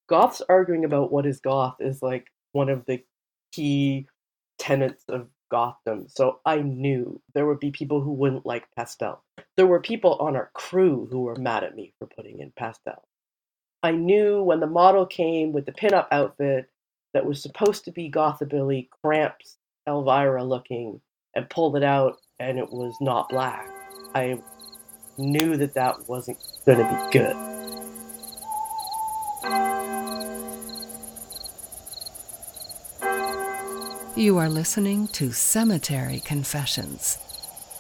Goths arguing about what is goth is like one of the key tenets of Gotham. So I knew there would be people who wouldn't like pastel. There were people on our crew who were mad at me for putting in pastel. I knew when the model came with the pinup outfit that was supposed to be Gothabilly, Cramps, Elvira looking, and pulled it out and it was not black. I knew that that wasn't going to be good. You are listening to Cemetery Confessions,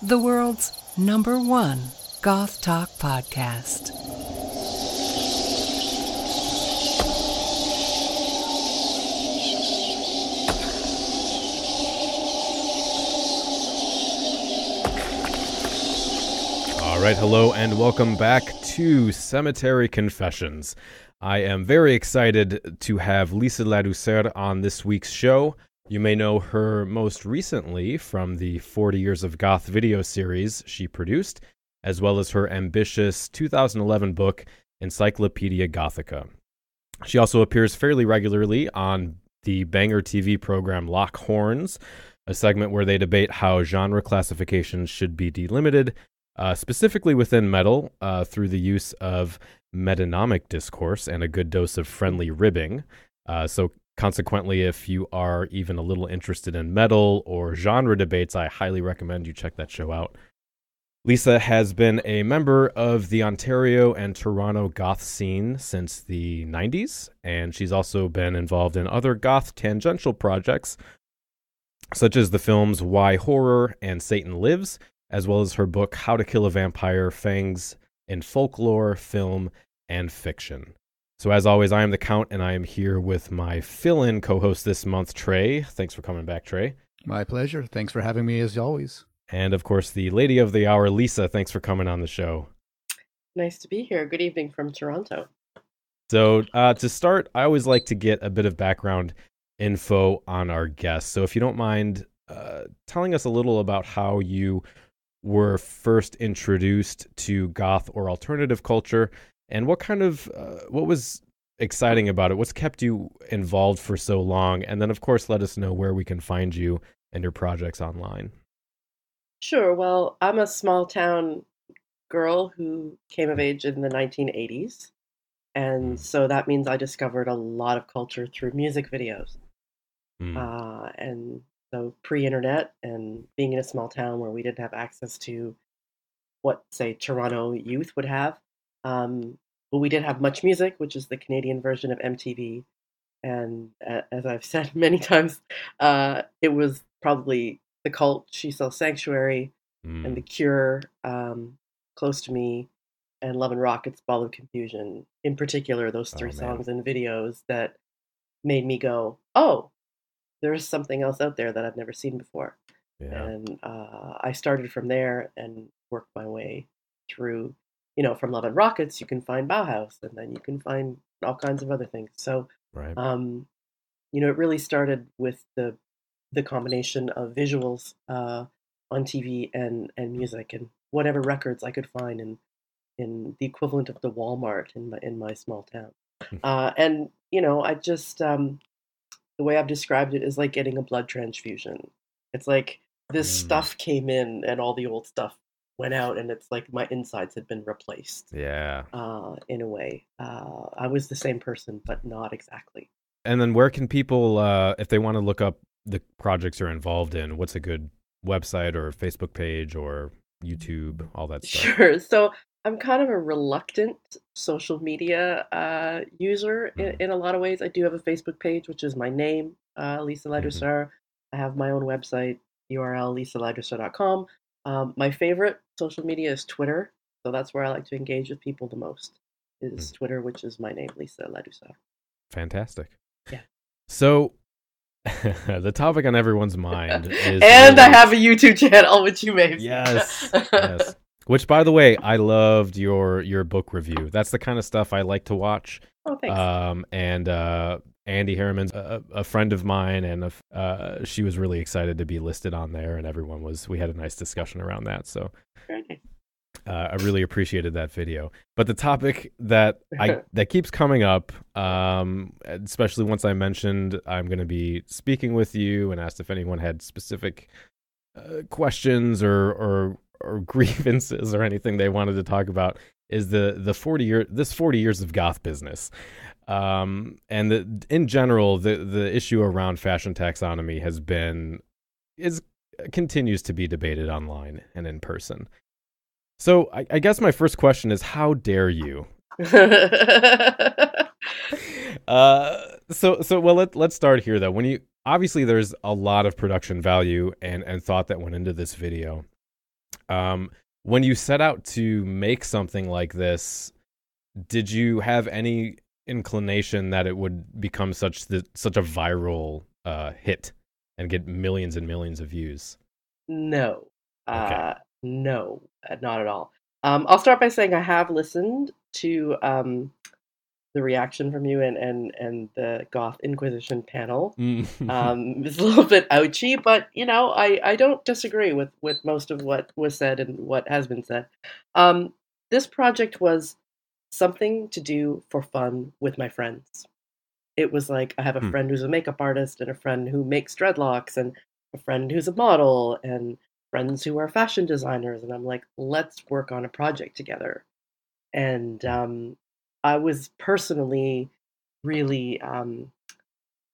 the world's #1 goth talk podcast. All right, hello and welcome back to Cemetery Confessions. I am very excited to have Liisa Ladouceur on this week's show. You may know her most recently from the 40 Years of Goth video series she produced, as well as her ambitious 2011 book, Encyclopedia Gothica. She also appears fairly regularly on the banger TV program Lock Horns, a segment where they debate how genre classifications should be delimited, specifically within metal, through the use of metonomic discourse and a good dose of friendly ribbing. So consequently, if you are even a little interested in metal or genre debates, I highly recommend you check that show out. Liisa has been a member of the Ontario and Toronto goth scene since the 90s, and she's also been involved in other goth tangential projects, such as the films Why Horror and Satan Lives, as well as her book How to Kill a Vampire, Fangs in Folklore, Film, and Fiction. So as always, I am the Count, and I am here with my fill-in co-host this month, Trey. Thanks for coming back, Trey. My pleasure. Thanks for having me, as always. And, of course, the lady of the hour, Liisa. Thanks for coming on the show. Nice to be here. Good evening from Toronto. So to start, I always like to get a bit of background info on our guests. So if you don't mind telling us a little about how you were first introduced to goth or alternative culture, and what was exciting about it? What's kept you involved for so long? And then, of course, let us know where we can find you and your projects online. Sure. Well, I'm a small town girl who came of age in the 1980s. And so that means I discovered a lot of culture through music videos. And so pre-internet and being in a small town where we didn't have access to what, say, Toronto youth would have. But we did have Much Music, which is the Canadian version of MTV. And as I've said many times, it was probably The Cult, She Sells Sanctuary, and The Cure, Close to Me, and Love and Rockets, Ball of Confusion. In particular, those three songs and videos that made me go, oh, there's something else out there that I've never seen before. Yeah. And I started from there and worked my way through. From Love and Rockets, you can find Bauhaus, and then you can find all kinds of other things. So, right. It really started with the combination of visuals on TV and music, and whatever records I could find in the equivalent of the Walmart in my small town. And I just the way I've described it is like getting a blood transfusion. It's like this stuff came in, and all the old stuff went out, and it's like my insides had been replaced. Yeah. In a way. I was the same person, but not exactly. And then where can people, if they want to look up the projects you're involved in, what's a good website or Facebook page or YouTube, all that stuff? Sure. So I'm kind of a reluctant social media user in a lot of ways. I do have a Facebook page, which is my name, Liisa Ladouceur. I have my own website, URL, liisaladouceur.com. My favorite social media is Twitter, so that's where I like to engage with people the most, is Twitter, which is my name, Liisa Ladouceur. Fantastic. Yeah. So, the topic on everyone's mind is... And I have a YouTube channel, which you may have seen. Yes. Which, by the way, I loved your book review. That's the kind of stuff I like to watch. Oh, thanks. And Andy Harriman's a friend of mine, and she was really excited to be listed on there, and we had a nice discussion around that. So, very nice. I really appreciated that video. But the topic that that keeps coming up, especially once I mentioned I'm going to be speaking with you and asked if anyone had specific questions or grievances or anything they wanted to talk about, is the 40 years of goth business. And in general, the issue around fashion taxonomy continues to be debated online and in person. So I guess my first question is, how dare you? Let's start here though. When you obviously there's a lot of production value and thought that went into this video. When you set out to make something like this, did you have any inclination that it would become such a viral hit and get millions and millions of views? No. Okay. No, not at all. I'll start by saying I have listened to the reaction from you and the Goth Inquisition panel. It's a little bit ouchy, but I don't disagree with most of what was said and what has been said. This project was something to do for fun with my friends. It was like, I have a friend who's a makeup artist and a friend who makes dreadlocks and a friend who's a model and friends who are fashion designers, and I'm like, let's work on a project together. And I was personally really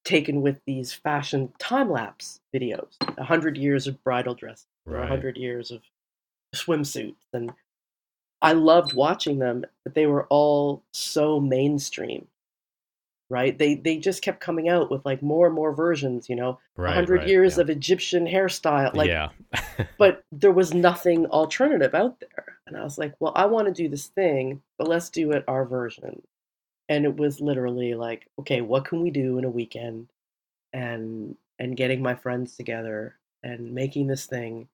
taken with these fashion time-lapse videos, 100 years of bridal dresses, or 100 years of swimsuits, and I loved watching them, but they were all so mainstream, right? They just kept coming out with like more and more versions, 100 years of Egyptian hairstyle, but there was nothing alternative out there. And I was like, well, I want to do this thing, but let's do it our version. And it was literally like, okay, what can we do in a weekend? And getting my friends together and making this thing,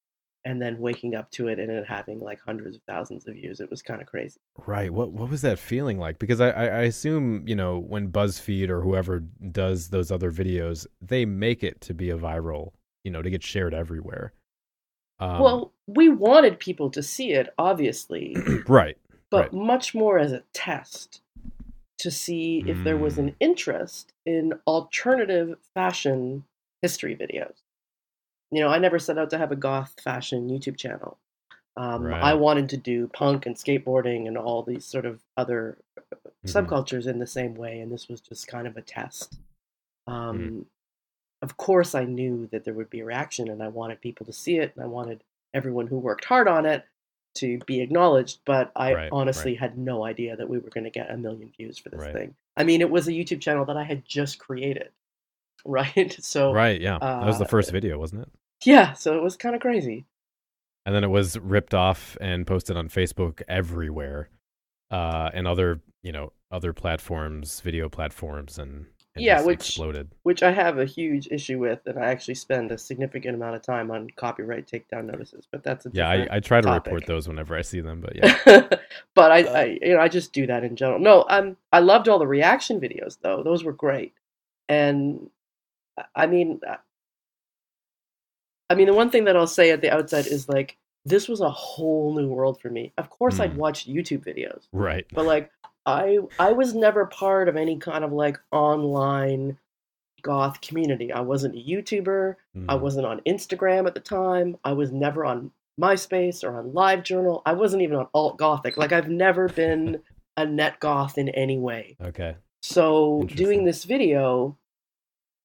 and then waking up to it and it having like hundreds of thousands of views. It was kind of crazy. Right. What was that feeling like? Because I assume, when BuzzFeed or whoever does those other videos, they make it to be a viral, to get shared everywhere. Well, we wanted people to see it, obviously. Right. But much more as a test to see if there was an interest in alternative fashion history videos. I never set out to have a goth fashion YouTube channel. I wanted to do punk and skateboarding and all these sort of other subcultures in the same way, and this was just kind of a test. Of course, I knew that there would be a reaction, and I wanted people to see it, and I wanted everyone who worked hard on it to be acknowledged, but I honestly had no idea that we were going to get 1 million views for this thing. I mean, it was a YouTube channel that I had just created, right? So that was the first video, wasn't it? Yeah, so it was kind of crazy. And then it was ripped off and posted on Facebook everywhere, and other platforms, video platforms, and which exploded. Which I have a huge issue with, and I actually spend a significant amount of time on copyright takedown notices. But that's a different I try to topic. report those whenever I see them. But but I just do that in general. No, I loved all the reaction videos though; those were great. And I mean, the one thing that I'll say at the outset is like, this was a whole new world for me. Of course, I'd watched YouTube videos, right? But like, I was never part of any kind of like online goth community. I wasn't a YouTuber. I wasn't on Instagram at the time. I was never on MySpace or on LiveJournal. I wasn't even on Alt Gothic. Like, I've never been a net goth in any way. Okay. So doing this video,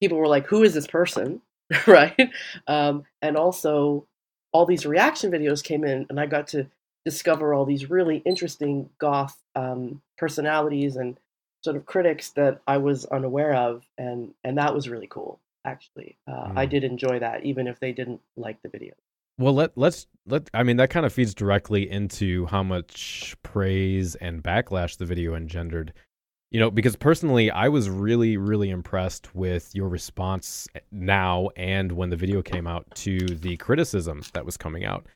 people were like, "Who is this person?" Right? And also, all these reaction videos came in, and I got to discover all these really interesting goth personalities and sort of critics that I was unaware of, and that was really cool, actually. I did enjoy that, even if they didn't like the video. Well, let's I mean, that kind of feeds directly into how much praise and backlash the video engendered. Because personally, I was really, really impressed with your response now and when the video came out to the criticism that was coming out.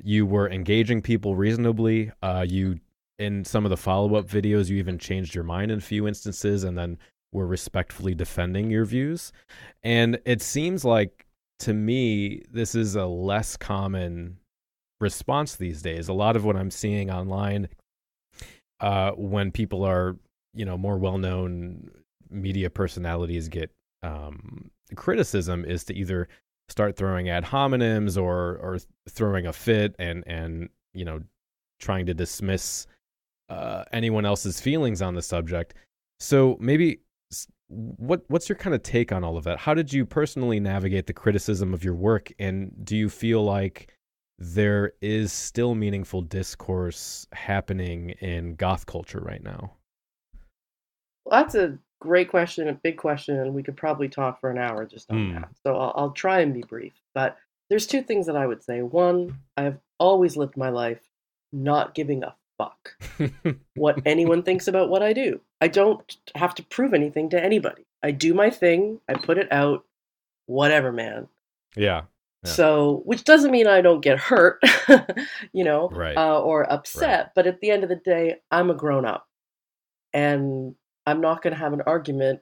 You were engaging people reasonably. In some of the follow-up videos, you even changed your mind in a few instances and then were respectfully defending your views. And it seems like, to me, this is a less common response these days. A lot of what I'm seeing online, when people are, more well-known media personalities get criticism, is to either start throwing ad hominems or throwing a fit and trying to dismiss anyone else's feelings on the subject. So maybe what's your kind of take on all of that? How did you personally navigate the criticism of your work, and do you feel like there is still meaningful discourse happening in goth culture right now? Well, that's a great question, a big question, and we could probably talk for an hour just on that. So I'll try and be brief. But there's two things that I would say. One, I've always lived my life not giving a fuck what anyone thinks about what I do. I don't have to prove anything to anybody. I do my thing. I put it out. Whatever, man. Yeah. So, which doesn't mean I don't get hurt, Right. Or upset. Right. But at the end of the day, I'm a grown up, and I'm not going to have an argument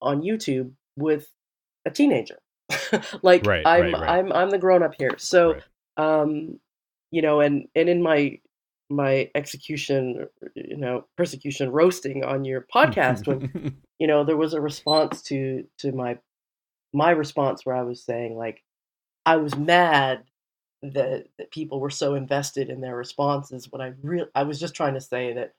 on YouTube with a teenager. Like, Right, I'm right. I'm the grown up here. So, Right. and in my execution, persecution roasting on your podcast, when there was a response to my response where I was saying, like, I was mad that people were so invested in their responses, when I was just trying to say that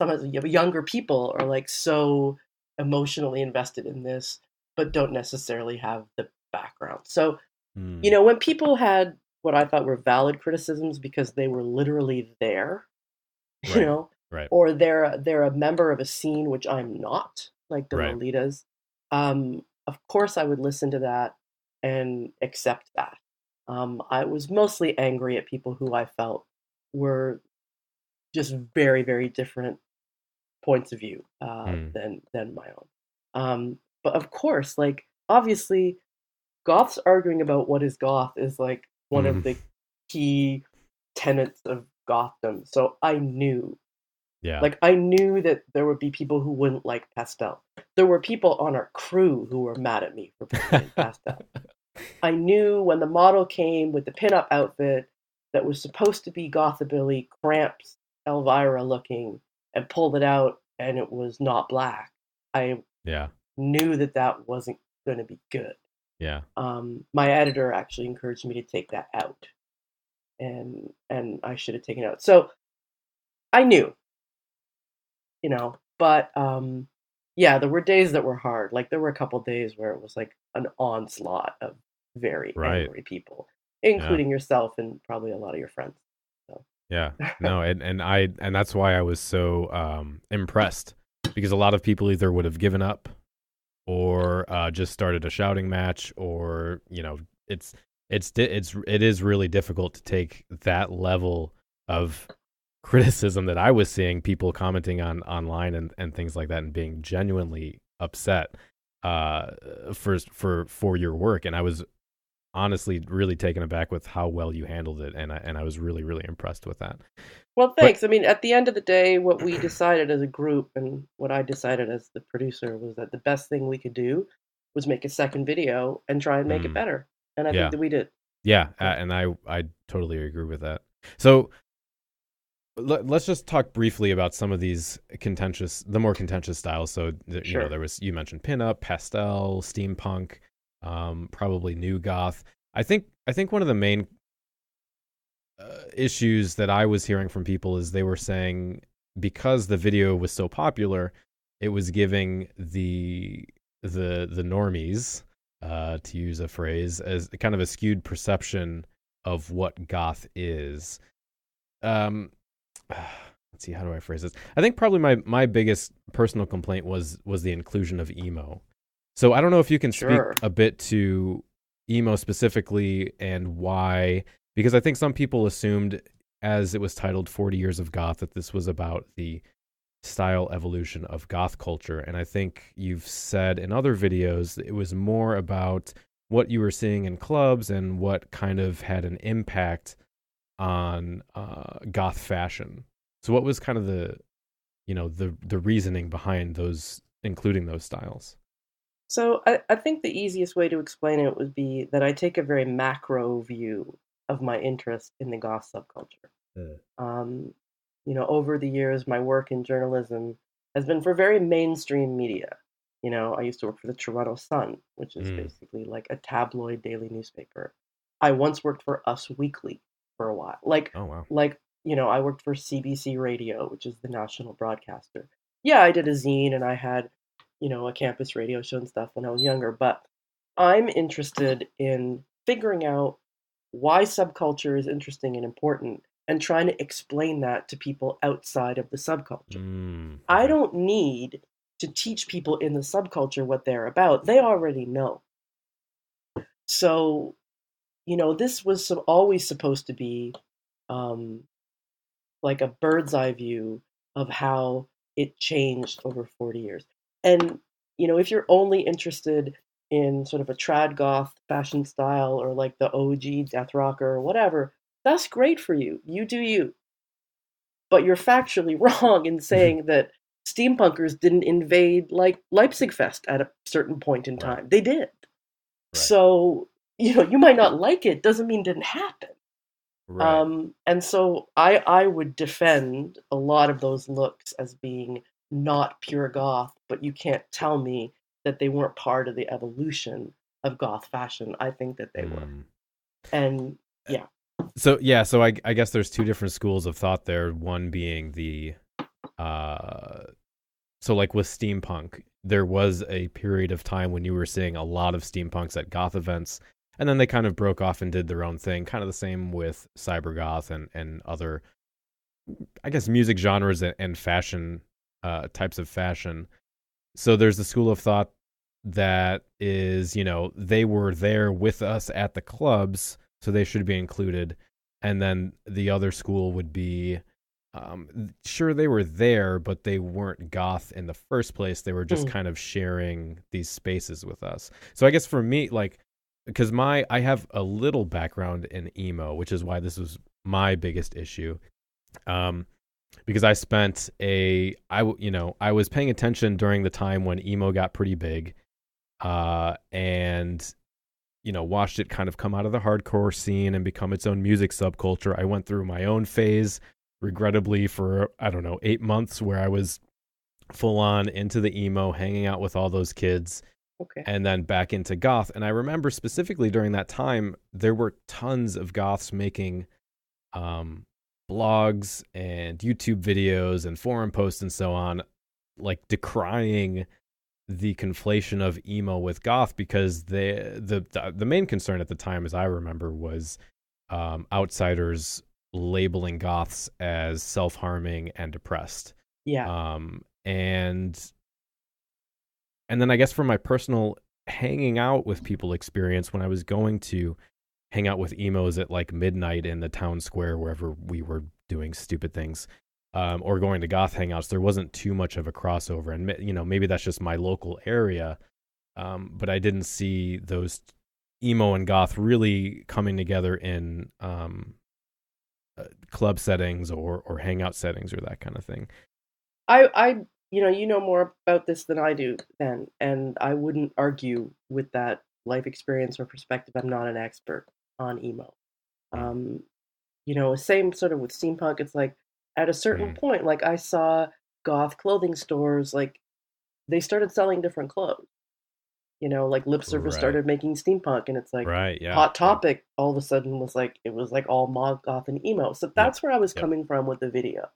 sometimes younger people are like so emotionally invested in this, but don't necessarily have the background. So, when people had what I thought were valid criticisms because they were literally there, Right. or they're a member of a scene which I'm not, like the Right. Lolitas, of course I would listen to that and accept that. I was mostly angry at people who I felt were just very, very different points of view than my own. But of course, like, obviously, goths arguing about what is goth is like one of the key tenets of gothdom. So I knew. Yeah. Like, I knew that there would be people who wouldn't like pastel. There were people on our crew who were mad at me for putting pastel. I knew when the model came with the pinup outfit that was supposed to be gothabilly, Cramps, Elvira looking, and pulled it out and it was not black. I knew that wasn't going to be good. Yeah. My editor actually encouraged me to take that out, and I should have taken it out. So I knew, but there were days that were hard. Like, there were a couple days where it was like an onslaught of very angry people, including yourself and probably a lot of your friends. So. Yeah, no, and that's why I was so impressed, because a lot of people either would have given up or just started a shouting match, or it is really difficult to take that level of criticism that I was seeing, people commenting online and things like that, and being genuinely upset for your work. And I was honestly really taken aback with how well you handled it, and I was really, really impressed with that. Well, thanks. I mean, at the end of the day, what we decided as a group, and what I decided as the producer, was that the best thing we could do was make a second video and try and make it better. And I think that we did. Yeah, and I totally agree with that. So let's just talk briefly about some of these the more contentious styles. So you mentioned pinup, pastel, steampunk, probably new goth. I think one of the main issues that I was hearing from people is they were saying, because the video was so popular, it was giving the normies, to use a phrase, as kind of a skewed perception of what goth is. Let's see, how do I phrase this? I think probably my biggest personal complaint was the inclusion of emo. So I don't know if you can speak a bit to emo specifically and why, because I think some people assumed, as it was titled 40 Years of Goth, that this was about the style evolution of goth culture. And I think you've said in other videos that it was more about what you were seeing in clubs and what kind of had an impact on goth fashion. So what was kind of the reasoning behind including those styles? So I think the easiest way to explain it would be that I take a very macro view of my interest in the goth subculture. Uh, Um, over the years, my work in journalism has been for very mainstream media. I used to work for the Toronto Sun, which is mm. basically like a tabloid daily newspaper. I once worked for Us Weekly for a while. Oh wow. I worked for CBC Radio, which is the national broadcaster. Yeah, I did a zine and I had, a campus radio show and stuff when I was younger, but I'm interested in figuring out why subculture is interesting and important and trying to explain that to people outside of the subculture. I Okay. don't need to teach people in the subculture what they're about. They already know. So, this was always supposed to be um, like a bird's eye view of how it changed over 40 years. And, if you're only interested in sort of a trad goth fashion style or like the OG death rocker or whatever, that's great for you. You do you. But you're factually wrong in saying that steampunkers didn't invade like Leipzig Fest at a certain point in Right. time. They did. Right. So, you might not like it, doesn't mean it didn't happen. Right. And so I would defend a lot of those looks as being not pure goth, but you can't tell me that they weren't part of the evolution of goth fashion. I think that they were. Mm. And yeah. So I guess there's two different schools of thought there. One being the so like with steampunk, there was a period of time when you were seeing a lot of steampunks at goth events, and then they kind of broke off and did their own thing. Kind of the same with cybergoth and other, I guess, music genres and fashion types of fashion. So there's the school of thought that is, they were there with us at the clubs, so they should be included. And then the other school would be, sure, they were there, but they weren't goth in the first place. They were just kind of sharing these spaces with us. So I guess for me, like, because I have a little background in emo, which is why this was my biggest issue. Because I spent I was paying attention during the time when emo got pretty big, and watched it kind of come out of the hardcore scene and become its own music subculture. I went through my own phase, regrettably, for, I don't know, 8 months, where I was full on into the emo, hanging out with all those kids, Okay. and then back into goth. And I remember specifically during that time, there were tons of goths making blogs and YouTube videos and forum posts and so on, like decrying the conflation of emo with goth, because the main concern at the time, as I remember, was outsiders labeling goths as self-harming and depressed. Yeah. And then I guess from my personal hanging out with people experience, when I was going to hang out with emos at like midnight in the town square, wherever we were doing stupid things, or going to goth hangouts, there wasn't too much of a crossover. And, maybe that's just my local area. But I didn't see those emo and goth really coming together in club settings or hangout settings or that kind of thing. I you know more about this than I do then, and I wouldn't argue with that life experience or perspective. I'm not an expert on emo. Same sort of with steampunk. It's like at a certain point, like I saw goth clothing stores, like they started selling different clothes. Like Lip Service started making steampunk, and it's like Hot Topic all of a sudden was like, it was like all mod goth and emo. So that's where I was coming from with the video.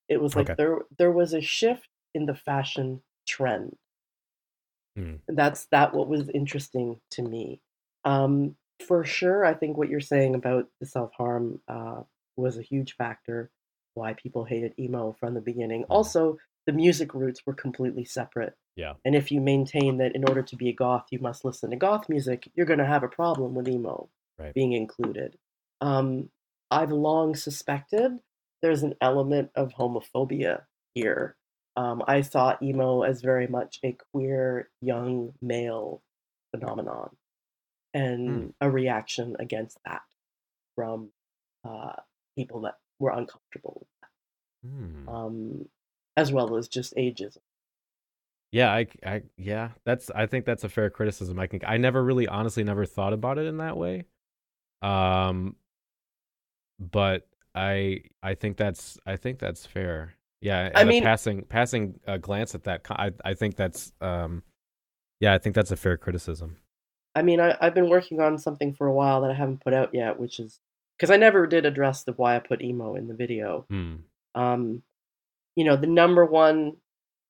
It was like there was a shift in the fashion trend. That what was interesting to me. For sure, I think what you're saying about the self-harm was a huge factor why people hated emo from the beginning. Also, the music roots were completely separate. Yeah. And if you maintain that in order to be a goth, you must listen to goth music, you're going to have a problem with emo being included. I've long suspected there's an element of homophobia here. I saw emo as very much a queer young male phenomenon, and a reaction against that from people that were uncomfortable with that, as well as just ageism. Yeah, I think that's a fair criticism. I never really, honestly, never thought about it in that way. but I think that's fair. Yeah, I at a mean, passing glance at that, I think that's yeah, I think that's a fair criticism. I've been working on something for a while that I haven't put out yet, which is because I never did address the why I put emo in the video. Hmm. Um, the number one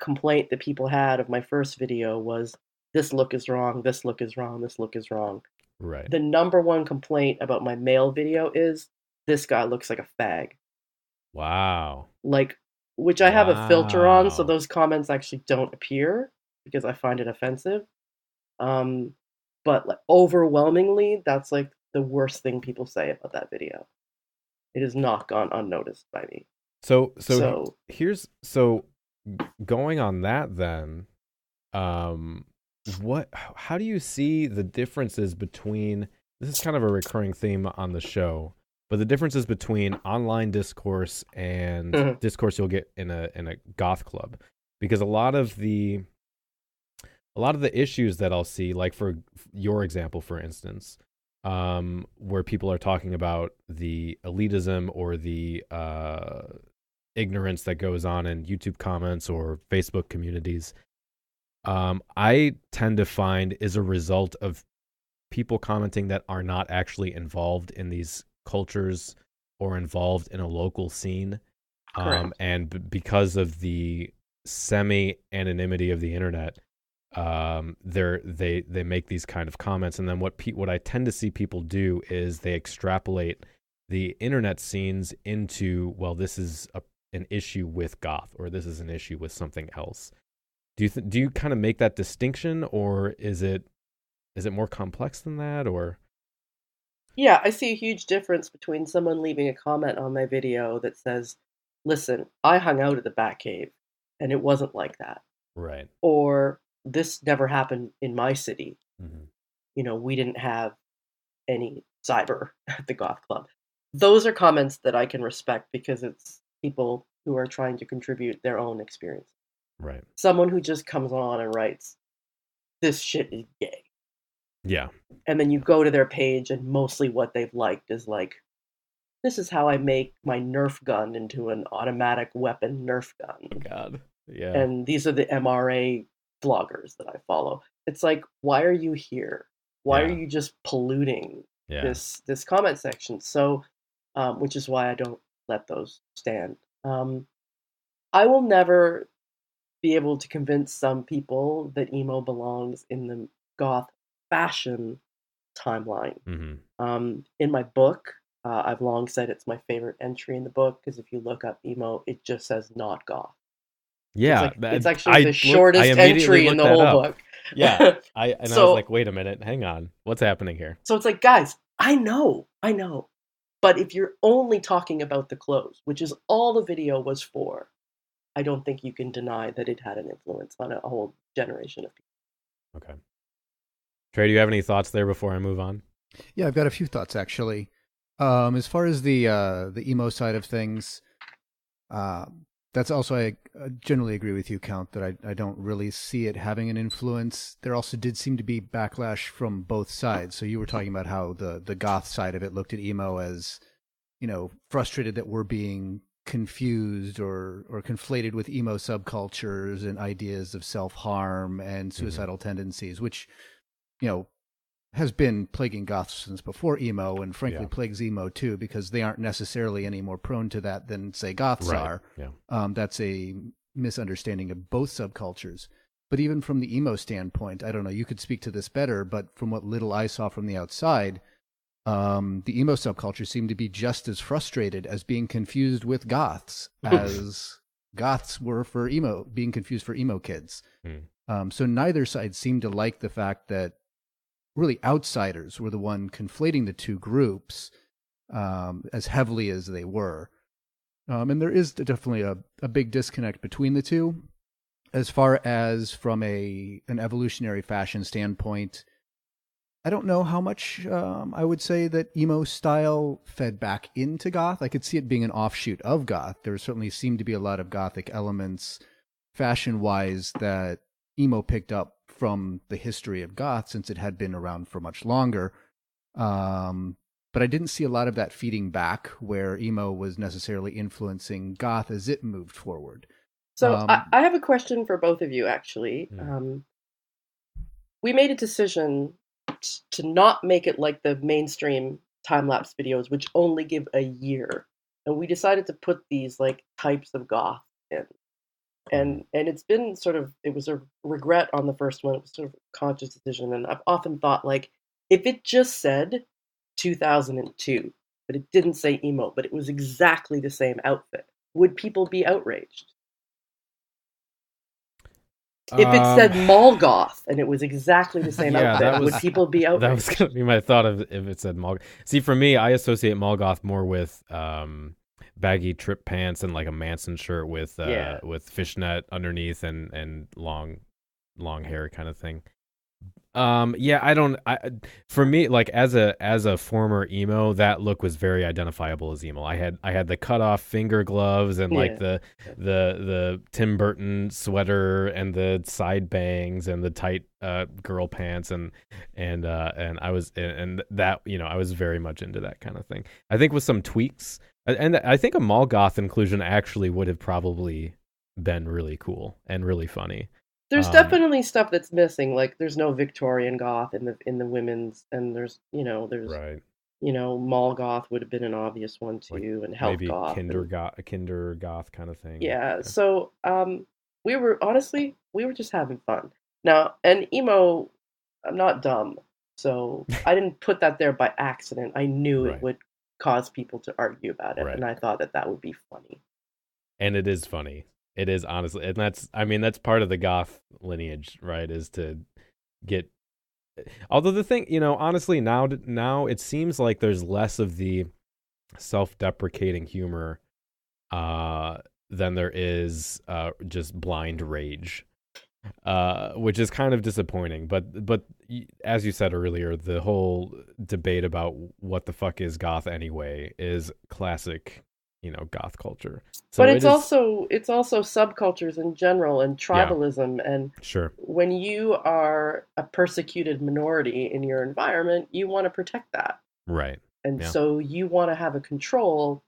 complaint that people had of my first video was this look is wrong, this look is wrong, this look is wrong. Right. The number one complaint about my male video is this guy looks like a fag. Wow. Like, which I have a filter on, so Wow. those comments actually don't appear because I find it offensive. Um, but like, overwhelmingly, that's like the worst thing people say about that video. It has not gone unnoticed by me. So So, here's going on that then. Um, how do you see the differences between, this is kind of a recurring theme on the show, but the differences between online discourse and discourse you'll get in a goth club? Because a lot of the issues that I'll see, like for your example, for instance, where people are talking about the elitism or the ignorance that goes on in YouTube comments or Facebook communities, I tend to find is a result of people commenting that are not actually involved in these cultures or involved in a local scene. correct. And because of the semi anonymity of the internet, they make these kind of comments, and then what I tend to see people do is they extrapolate the internet scenes into, well, this is an issue with goth, or this is an issue with something else. Do you kind of make that distinction, or is it more complex than that, or? Yeah, I see a huge difference between someone leaving a comment on my video that says, listen, I hung out at the Batcave and it wasn't like that. Right. Or this never happened in my city. Mm-hmm. We didn't have any cyber at the Goth Club. Those are comments that I can respect because it's people who are trying to contribute their own experience. Right. Someone who just comes on and writes, this shit is gay. Yeah. And then you go to their page and mostly what they've liked is like, this is how I make my Nerf gun into an automatic weapon Nerf gun. Oh God. Yeah. And these are the MRA vloggers that I follow. It's like, why are you here? Why are you just polluting this comment section? So, which is why I don't let those stand. I will never be able to convince some people that emo belongs in the goth fashion timeline. Mm-hmm. In my book, I've long said it's my favorite entry in the book because if you look up emo, it just says not goth. Yeah, it's actually the shortest entry in the whole book. Yeah, I was like, wait a minute, hang on, what's happening here? So it's like, guys, I know, but if you're only talking about the clothes, which is all the video was for, I don't think you can deny that it had an influence on a whole generation of people. Okay. Trey, do you have any thoughts there before I move on? Yeah, I've got a few thoughts actually. As far as the emo side of things, that's also, I generally agree with you, Count, that I don't really see it having an influence. There also did seem to be backlash from both sides. So you were talking about how the goth side of it looked at emo as, frustrated that we're being confused or conflated with emo subcultures and ideas of self-harm and suicidal tendencies, which, has been plaguing goths since before emo, and frankly plagues emo too, because they aren't necessarily any more prone to that than, say, goths are. Yeah. That's a misunderstanding of both subcultures. But even from the emo standpoint, I don't know, you could speak to this better, but from what little I saw from the outside, the emo subculture seemed to be just as frustrated as being confused with goths as goths were for emo, being confused for emo kids. So neither side seemed to like the fact that really outsiders were the one conflating the two groups as heavily as they were. And there is definitely a big disconnect between the two. As far as from an evolutionary fashion standpoint, I don't know how much I would say that emo style fed back into goth. I could see it being an offshoot of goth. There certainly seemed to be a lot of gothic elements fashion-wise that emo picked up from the history of goth, since it had been around for much longer. But but I didn't see a lot of that feeding back where emo was necessarily influencing goth as it moved forward. So I have a question for both of you, actually. We made a decision to not make it like the mainstream time-lapse videos, which only give a year. And we decided to put these like types of goth in. And it's been sort of, it was a regret on the first one. It was sort of a conscious decision. And I've often thought, like, if it just said 2002, but it didn't say emo, but it was exactly the same outfit, would people be outraged? If it said mall goth and it was exactly the same outfit, would people be outraged? That was going to be my thought of if it said mall. See, for me, I associate mall goth more with baggy trip pants and like a Manson shirt with fishnet underneath and long hair kind of thing. For me, like as a former emo, that look was very identifiable as emo. I had the cut off finger gloves and like the Tim Burton sweater and the side bangs and the tight girl pants and I was that, you know, I was very much into that kind of thing. I think with some tweaks, and I think a mall goth inclusion actually would have probably been really cool and really funny. There's definitely stuff that's missing. Like there's no Victorian goth in the women's, and there's right. Mall goth would have been an obvious one too, like and health maybe goth, kinder goth kind of thing. Yeah. So we were just having fun. Now, and emo, I'm not dumb, so I didn't put that there by accident. I knew it would cause people to argue about it, and I thought that would be funny. And it is funny. It is, honestly, and that's part of the goth lineage, right? Is to get. Although the thing, honestly, now it seems like there's less of the self-deprecating humor than there is just blind rage, which is kind of disappointing. But as you said earlier, the whole debate about what the fuck is goth anyway is classic. Goth culture. So but it's also subcultures in general and tribalism, and sure, when you are a persecuted minority in your environment, you want to protect that, right? And so you want to have a control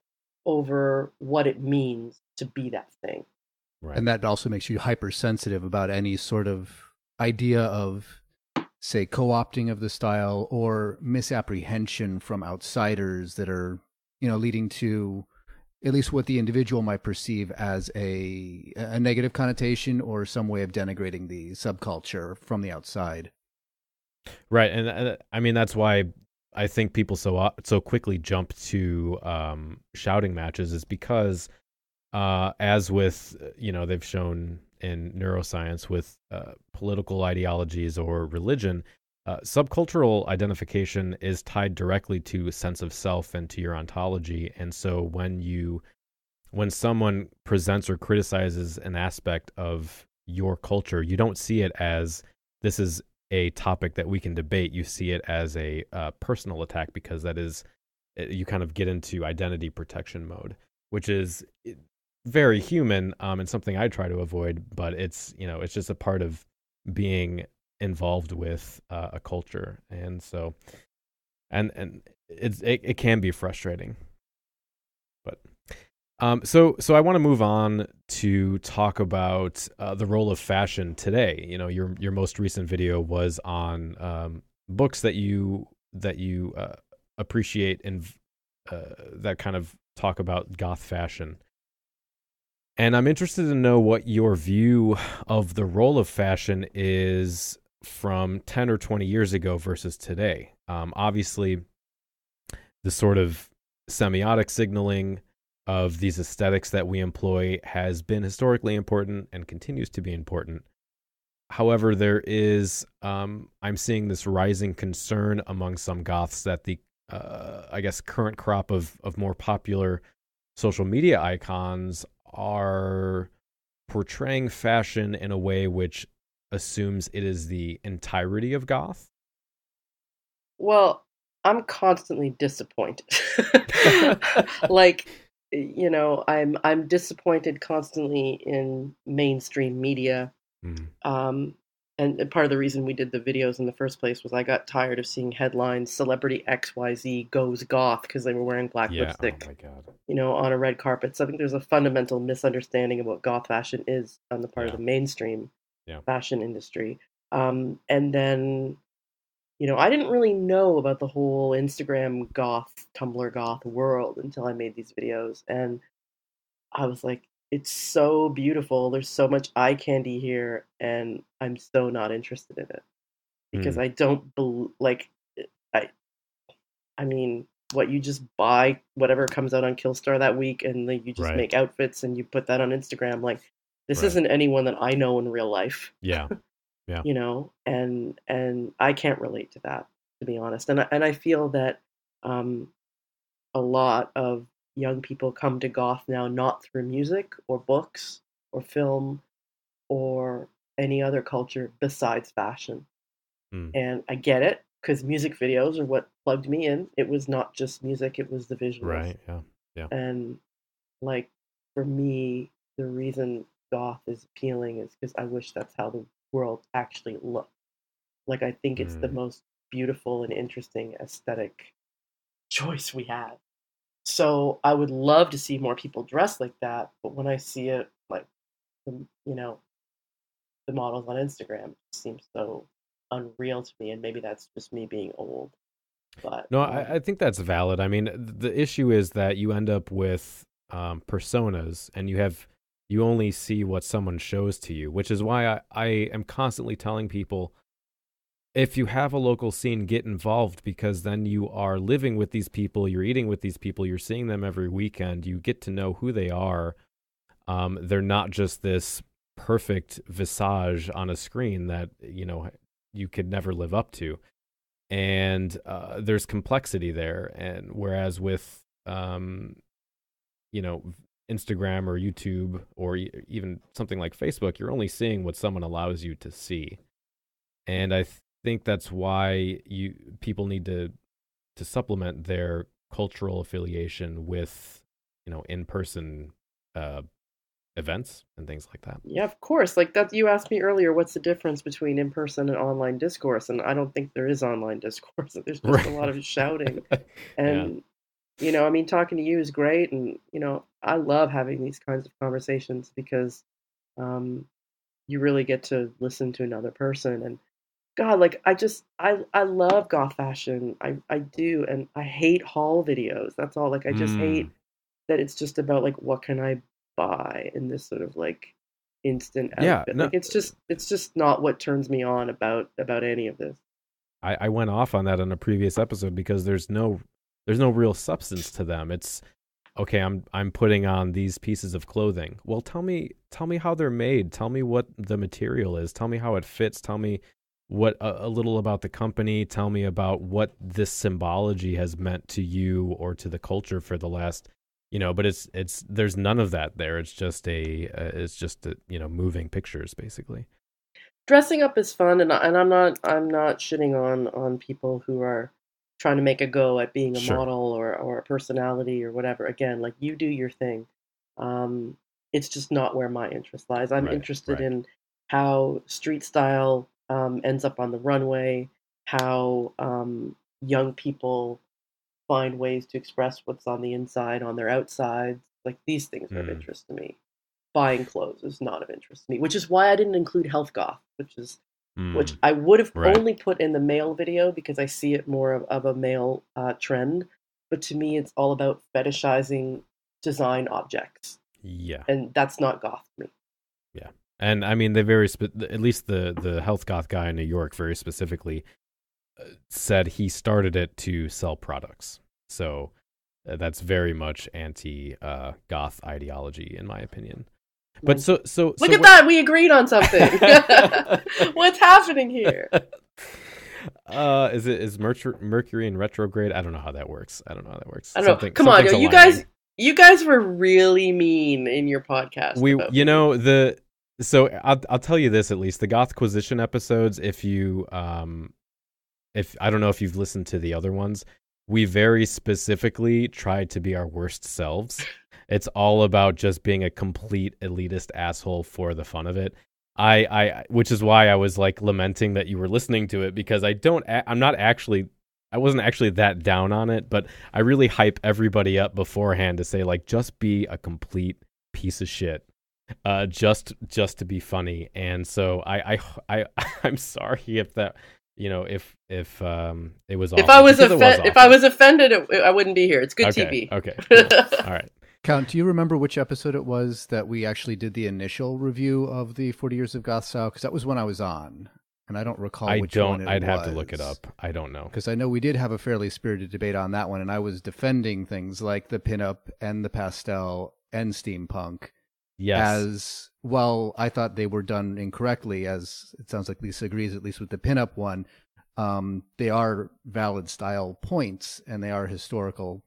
over what it means to be that thing, right? And that also makes you hypersensitive about any sort of idea of, say, co-opting of the style or misapprehension from outsiders that are, leading to at least what the individual might perceive as a negative connotation or some way of denigrating the subculture from the outside. Right, and I mean that's why I think people so quickly jump to shouting matches is because, as with they've shown in neuroscience with political ideologies or religion, subcultural identification is tied directly to a sense of self and to your ontology. And so when someone presents or criticizes an aspect of your culture, you don't see it as this is a topic that we can debate. You see it as a personal attack, because that is, you kind of get into identity protection mode, which is very human and something I try to avoid. But it's it's just a part of being involved with a culture, and so and it can be frustrating. But so I want to move on to talk about the role of fashion today. Your most recent video was on books that you appreciate and that kind of talk about goth fashion. And I'm interested to know what your view of the role of fashion is from 10 or 20 years ago versus today. Obviously, the sort of semiotic signaling of these aesthetics that we employ has been historically important and continues to be important. However, there is, I'm seeing this rising concern among some goths that the, I guess, current crop of more popular social media icons are portraying fashion in a way which assumes it is the entirety of goth. Well, I'm constantly disappointed. Like, I'm disappointed constantly in mainstream media. And part of the reason we did the videos in the first place was I got tired of seeing headlines, celebrity XYZ goes goth because they were wearing black Yeah. Oh lipstick, my God. on a red carpet. So I think there's a fundamental misunderstanding of what goth fashion is on the part of Yeah. the mainstream Yeah. fashion industry. And then, I didn't really know about the whole Instagram goth, Tumblr goth world until I made these videos. And I was like, it's so beautiful. There's so much eye candy here, and I'm so not interested in it because Mm. I don't like I I mean, what you just buy whatever comes out on Killstar that week, and then you just Right. make outfits and you put that on Instagram. Like, this Right. isn't anyone that I know in real life, Yeah. Yeah. and I can't relate to that, to be honest. And I feel that um, a lot of young people come to goth now not through music or books or film or any other culture besides fashion. Mm. And I get it because music videos are what plugged me in. It was not just music, it was the visuals. Right. Yeah. Yeah. And like for me, the reason goth is appealing is because I wish that's how the world actually looked. Like I think it's the Mm. most beautiful and interesting aesthetic choice we have. So I would love to see more people dressed like that, but when I see it, like you know, the models on Instagram, it seems so unreal to me, and maybe that's just me being old. But No, I think that's valid. I mean, the issue is that you end up with personas, and you only see what someone shows to you, which is why I am constantly telling people, if you have a local scene, get involved, because then you are living with these people, you're eating with these people, you're seeing them every weekend, you get to know who they are. They're not just this perfect visage on a screen that you could never live up to, and there's complexity there. And whereas with Instagram or YouTube or even something like Facebook, you're only seeing what someone allows you to see. And I think that's why people need to supplement their cultural affiliation with in-person events and things like that. yeah, of course. Like that, you asked me earlier, what's the difference between in-person and online discourse? And I don't think there is online discourse. There's just a lot of shouting. Yeah. And I mean, talking to you is great, and I love having these kinds of conversations because you really get to listen to another person. And God, like I love goth fashion. I do, and I hate haul videos. That's all. Like I just hate Mm. that it's just about like what can I buy in this sort of like instant Yeah. outfit. No, Like it's just not what turns me on about any of this. I went off on that on a previous episode because there's no real substance to them. It's okay, I'm putting on these pieces of clothing. Well, tell me how they're made. Tell me what the material is. Tell me how it fits. Tell me what a little about the company. Tell me about what this symbology has meant to you or to the culture for the last, but it's there's none of that there. It's just moving pictures basically. Dressing up is fun, and I'm not shitting on people who are trying to make a go at being a Sure. model or a personality or whatever. Again, like you do your thing. It's just not where my interest lies. I'm Right. interested Right. in how street style ends up on the runway, how young people find ways to express what's on the inside on their outsides. Like these things are of Mm. interest to me. Buying clothes is not of interest to me, which is why I didn't include health goth, which Mm. I would have Right. only put in the male video because I see it more of a male trend. But to me, it's all about fetishizing design objects, Yeah. and that's not goth to me. Yeah. And I mean, at least the health goth guy in New York very specifically said he started it to sell products. So that's very much anti goth ideology, in my opinion. But so Look at that, we agreed on something. What's happening here? Is Mercury in retrograde? I don't know how that works. I don't know. Come on, something's you aligning. you guys were really mean in your podcast. So I'll tell you this, at least the Gothquisition episodes, if I don't know if you've listened to the other ones, we very specifically tried to be our worst selves. It's all about just being a complete elitist asshole for the fun of it. which is why I was like lamenting that you were listening to it, because I wasn't actually that down on it, but I really hype everybody up beforehand to say like, just be a complete piece of shit, just to be funny. And so I'm sorry if that, if it was awful. If I was offended, I wouldn't be here. It's good TV. Okay, cool. All right. Count, do you remember which episode it was that we actually did the initial review of the 40 Years of Goth Style? Because that was when I was on, and I don't recall which one it was. I'd have to look it up. I don't know. Because I know we did have a fairly spirited debate on that one, and I was defending things like the pinup and the pastel and steampunk. Yes. As well, I thought they were done incorrectly, as it sounds like Liisa agrees, at least with the pinup one. They are valid style points, and they are historical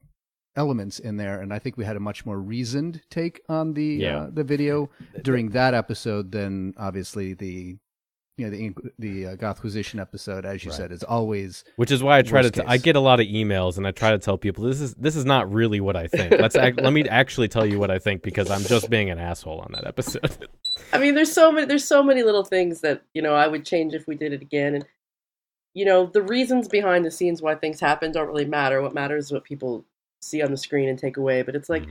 elements in there, and I think we had a much more reasoned take on the video during that episode than obviously the Gothquisition episode, as you said, is always. Which is why I try to. I get a lot of emails, and I try to tell people this is not really what I think. Let me actually tell you what I think, because I'm just being an asshole on that episode. I mean, there's so many little things that I would change if we did it again, and the reasons behind the scenes why things happen don't really matter. What matters is what people see on the screen and take away. But it's like,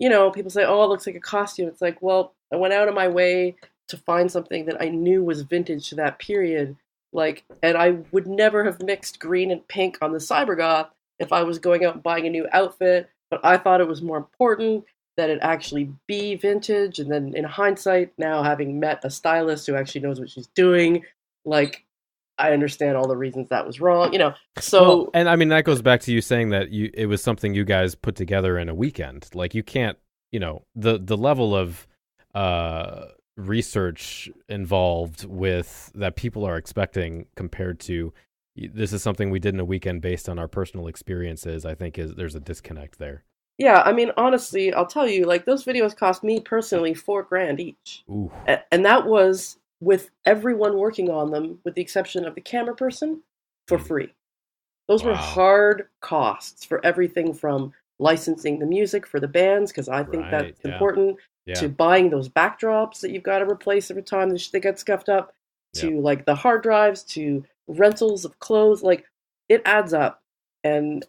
people say, oh, it looks like a costume. It's like, well, I went out of my way to find something that I knew was vintage to that period. Like, and I would never have mixed green and pink on the Cybergoth if I was going out and buying a new outfit. But I thought it was more important that it actually be vintage. And then in hindsight, now having met a stylist who actually knows what she's doing, like, I understand all the reasons that was wrong, So, well, and I mean, that goes back to you saying that it was something you guys put together in a weekend. Like, you can't, the level of research involved with that people are expecting compared to this is something we did in a weekend based on our personal experiences. I think there's a disconnect there. Yeah, I mean, honestly, I'll tell you, like, those videos cost me personally $4,000 each, and that was with everyone working on them, with the exception of the camera person, for free. Those were hard costs for everything from licensing the music for the bands, because I think that's important, to buying those backdrops that you've got to replace every time they get scuffed up, to like the hard drives, to rentals of clothes. Like, it adds up. And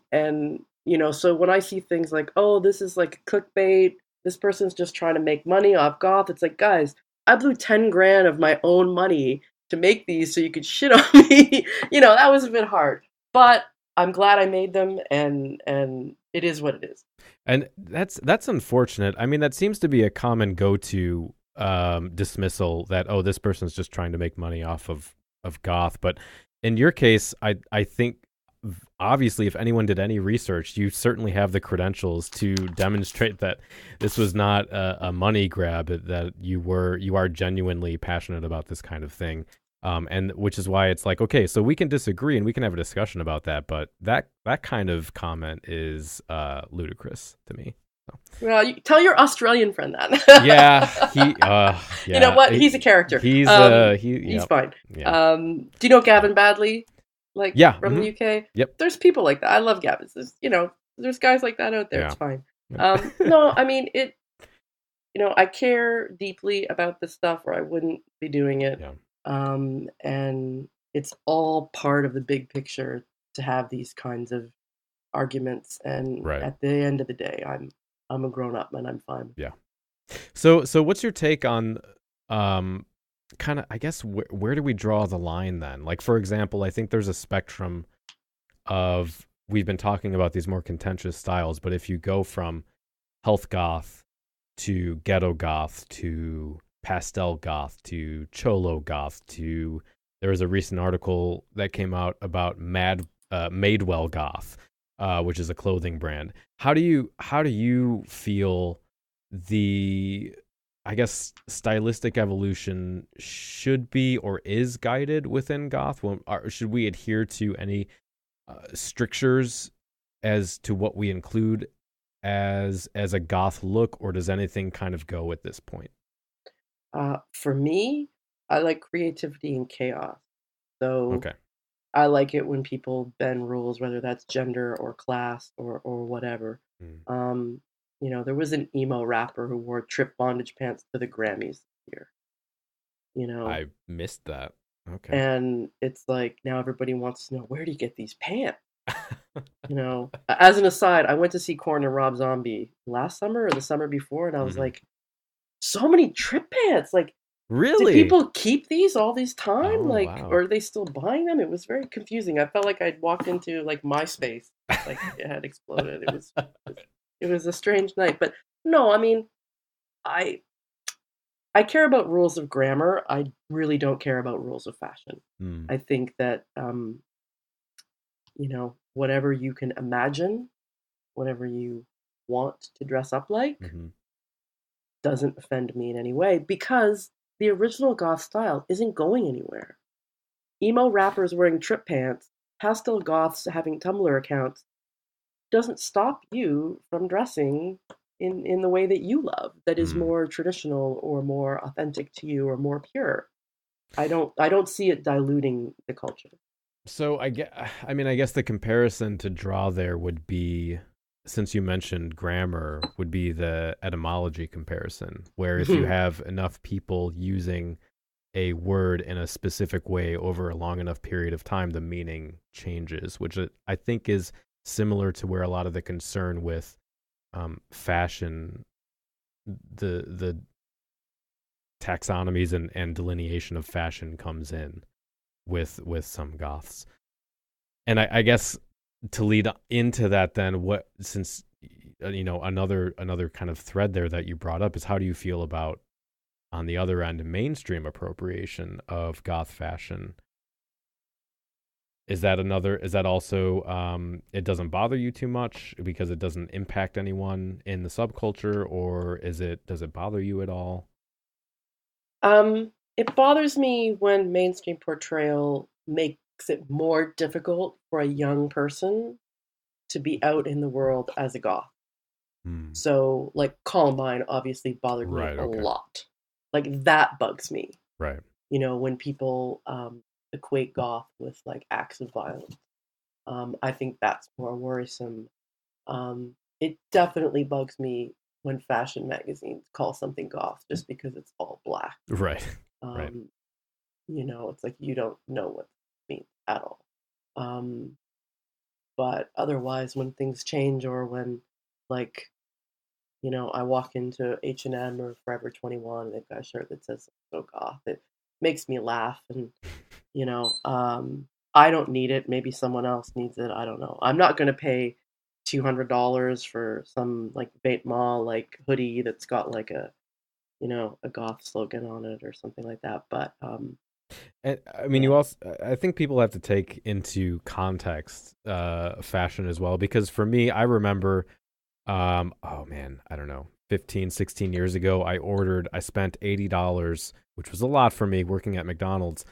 so when I see things like, oh, this is like clickbait, this person's just trying to make money off Goth, it's like, guys, I blew $10,000 of my own money to make these so you could shit on me. That was a bit hard, but I'm glad I made them, and it is what it is. And that's unfortunate. I mean, that seems to be a common go-to dismissal that, oh, this person's just trying to make money off of Goth. But in your case, I think obviously if anyone did any research, you certainly have the credentials to demonstrate that this was not a money grab, that you are genuinely passionate about this kind of thing. And which is why it's like, okay, so we can disagree and we can have a discussion about that, but that kind of comment is ludicrous to me. So. Well, you tell your Australian friend that. Yeah. You know what? He's a character. He's fine. Yeah. Do you know Gavin Badley? From the UK? Yep. There's people like that. I love Gavin. There's guys like that out there. Yeah. It's fine. No, I mean, I care deeply about this stuff, or I wouldn't be doing it. Yeah. And it's all part of the big picture to have these kinds of arguments. And at the end of the day, I'm a grown up and I'm fine. Yeah. So what's your take on, kind of, I guess, where do we draw the line then? Like, for example, I think there's a spectrum of, we've been talking about these more contentious styles, but if you go from health goth to ghetto goth to pastel goth to cholo goth to, there was a recent article that came out about Madewell goth, which is a clothing brand. How do you feel the, I guess, stylistic evolution should be or is guided within goth? Should we adhere to any strictures as to what we include as a goth look, or does anything kind of go at this point? For me, I like creativity and chaos. So I like it when people bend rules, whether that's gender or class or whatever. There was an emo rapper who wore trip bondage pants to the Grammys this year. you know. I missed that. Okay. And it's like now everybody wants to know, where do you get these pants? You know, as an aside, I went to see Korn and Rob Zombie last summer or the summer before, and I was like, so many trip pants. Like, did Really? people keep these all this time? Oh, Like, wow. or are they still buying them? It was very confusing. I felt like I'd walked into like MySpace, like it had exploded. It was a strange night. But no, I mean, I I care about rules of grammar. I really don't care about rules of fashion. I think that you know, whatever you can imagine, whatever you want to dress up like, doesn't offend me in any way because the original goth style isn't going anywhere. Emo rappers wearing trip pants, pastel goths having Tumblr accounts doesn't stop you from dressing in the way that you love, that is more traditional or more authentic to you or more pure. I don't see it diluting the culture. So I guess the comparison to draw there would be, since you mentioned grammar, would be the etymology comparison, where if you have enough people using a word in a specific way over a long enough period of time, the meaning changes, which I think is similar to where a lot of the concern with fashion, the taxonomies and delineation of fashion comes in with some goths. And I guess to lead into that, then, since another kind of thread there that you brought up is, how do you feel about, on the other end, mainstream appropriation of goth fashion? Is that also it doesn't bother you too much because it doesn't impact anyone in the subculture, or does it bother you at all? It bothers me when mainstream portrayal makes it more difficult for a young person to be out in the world as a goth. So, like, Columbine obviously bothered me a lot. Like, that bugs me. Right. You know, when people equate goth with, like, acts of violence. I think that's more worrisome. It definitely bugs me when fashion magazines call something goth just because it's all black. Right. Right. You know, it's like you don't know what it means at all. But otherwise, when things change, or when, like, you know, I walk into H&M or Forever 21 and they've got a shirt that says "So Goth," it makes me laugh. And, you know, I don't need it. Maybe someone else needs it. I don't know. I'm not going to pay $200 for some, like, Bait Mall, like, hoodie that's got, like, a, you know, a goth slogan on it or something like that. But and I mean, you also, I think people have to take into context fashion as well, because for me, I remember, oh man, I don't know, 15, 16 years ago, I spent $80, which was a lot for me working at McDonald's,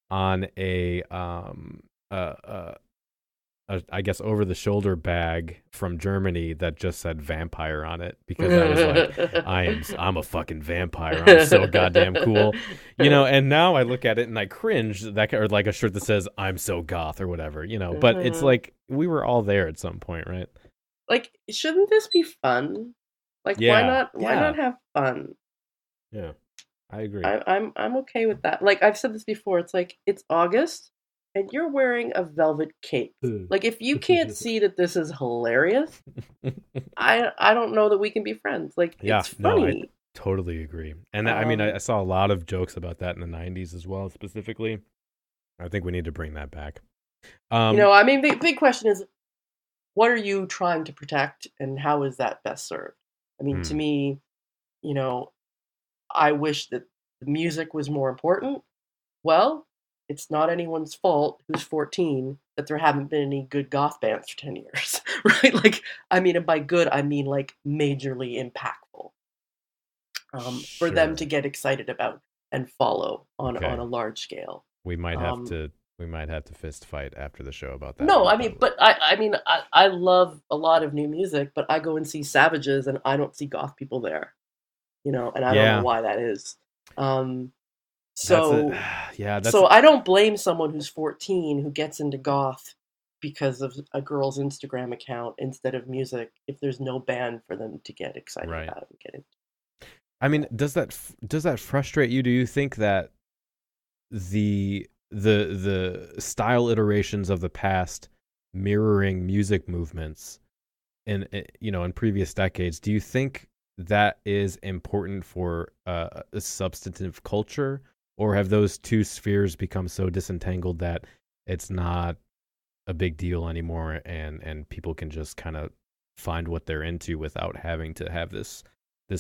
on a I guess over the shoulder bag from Germany that just said vampire on it, because I was like, I'm a fucking vampire. I'm so goddamn cool, you know. And now I look at it and I cringe, or like a shirt that says "I'm so goth" or whatever, you know. But it's like, we were all there at some point, right? Like, shouldn't this be fun? Like, why not have fun? Yeah, I agree. I'm okay with that. Like, I've said this before. It's like, it's August and you're wearing a velvet cape. Like, if you can't see that this is hilarious, I don't know that we can be friends. Like, it's funny. No, I totally agree. And I mean, I saw a lot of jokes about that in the 90s as well, specifically. I think we need to bring that back. You know, I mean, the big question is, what are you trying to protect, and how is that best served? I mean, to me, you know, I wish that the music was more important. Well, it's not anyone's fault who's 14 that there haven't been any good goth bands for 10 years, right? Like, I mean, and by good, I mean, like, majorly impactful, for them to get excited about and follow on a large scale. We might have to fist fight after the show about that. No, I mean, but I love a lot of new music, but I go and see Savages and I don't see goth people there, you know, and I don't know why that is. So I don't blame someone who's 14 who gets into goth because of a girl's Instagram account instead of music, if there's no band for them to get excited about and get into. I mean, does that frustrate you? Do you think that the style iterations of the past mirroring music movements in previous decades, do you think that is important for a substantive culture, or have those two spheres become so disentangled that it's not a big deal anymore, and people can just kind of find what they're into without having to have this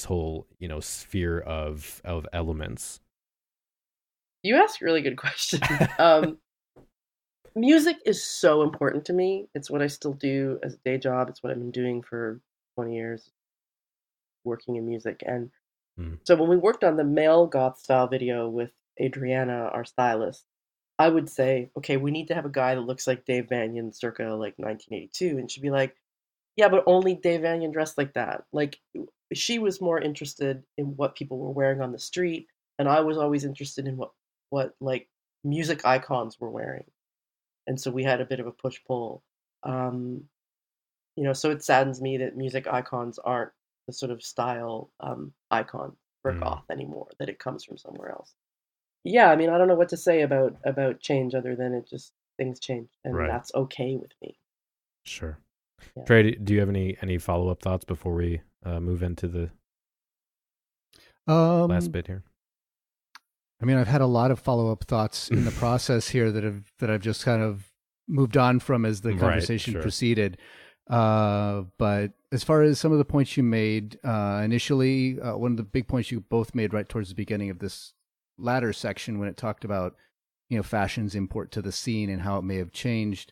whole sphere of elements? You ask really good questions. Music is so important to me. It's what I still do as a day job. It's what I've been doing for 20 years, working in music. And so when we worked on the male goth style video with Adriana, our stylist, I would say, okay, we need to have a guy that looks like Dave Vanian circa like 1982. And she'd be like, yeah, but only Dave Vanian dressed like that. Like, she was more interested in what people were wearing on the street, and I was always interested in what like music icons were wearing. And so we had a bit of a push-pull. So it saddens me that music icons aren't the sort of style icon for goth anymore, that it comes from somewhere else. Yeah, I mean, I don't know what to say about change other than it just, things change, and that's okay with me. Sure. Yeah. Trey, do you have any follow-up thoughts before we move into the last bit here? I mean, I've had a lot of follow-up thoughts in the process here that I've just kind of moved on from as the conversation proceeded. But as far as some of the points you made initially, one of the big points you both made right towards the beginning of this latter section, when it talked about fashion's import to the scene and how it may have changed.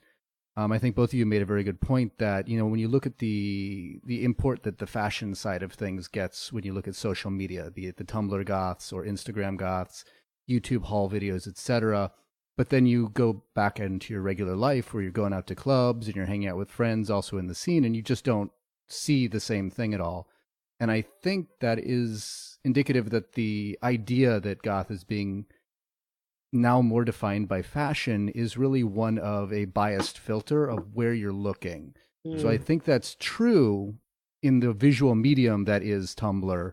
I think both of you made a very good point that when you look at the import that the fashion side of things gets when you look at social media, be it the Tumblr goths or Instagram goths, YouTube haul videos, etc. But then you go back into your regular life where you're going out to clubs and you're hanging out with friends also in the scene, and you just don't see the same thing at all. And I think that is indicative that the idea that goth is being now more defined by fashion is really one of a biased filter of where you're looking. So I think that's true in the visual medium that is Tumblr,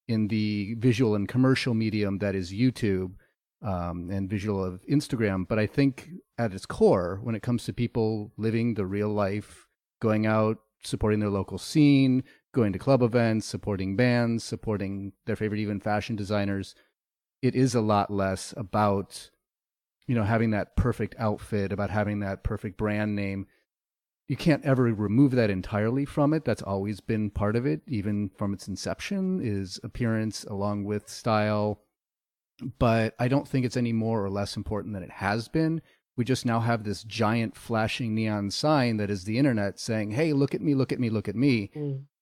in the visual and commercial medium that is YouTube, and visual of Instagram. But I think at its core, when it comes to people living the real life, going out, supporting their local scene, going to club events, supporting bands, supporting their favorite even fashion designers, it is a lot less about, having that perfect outfit, about having that perfect brand name. You can't ever remove that entirely from it. That's always been part of it, even from its inception, is appearance along with style. But I don't think it's any more or less important than it has been. We just now have this giant flashing neon sign that is the internet saying, hey, look at me, look at me, look at me.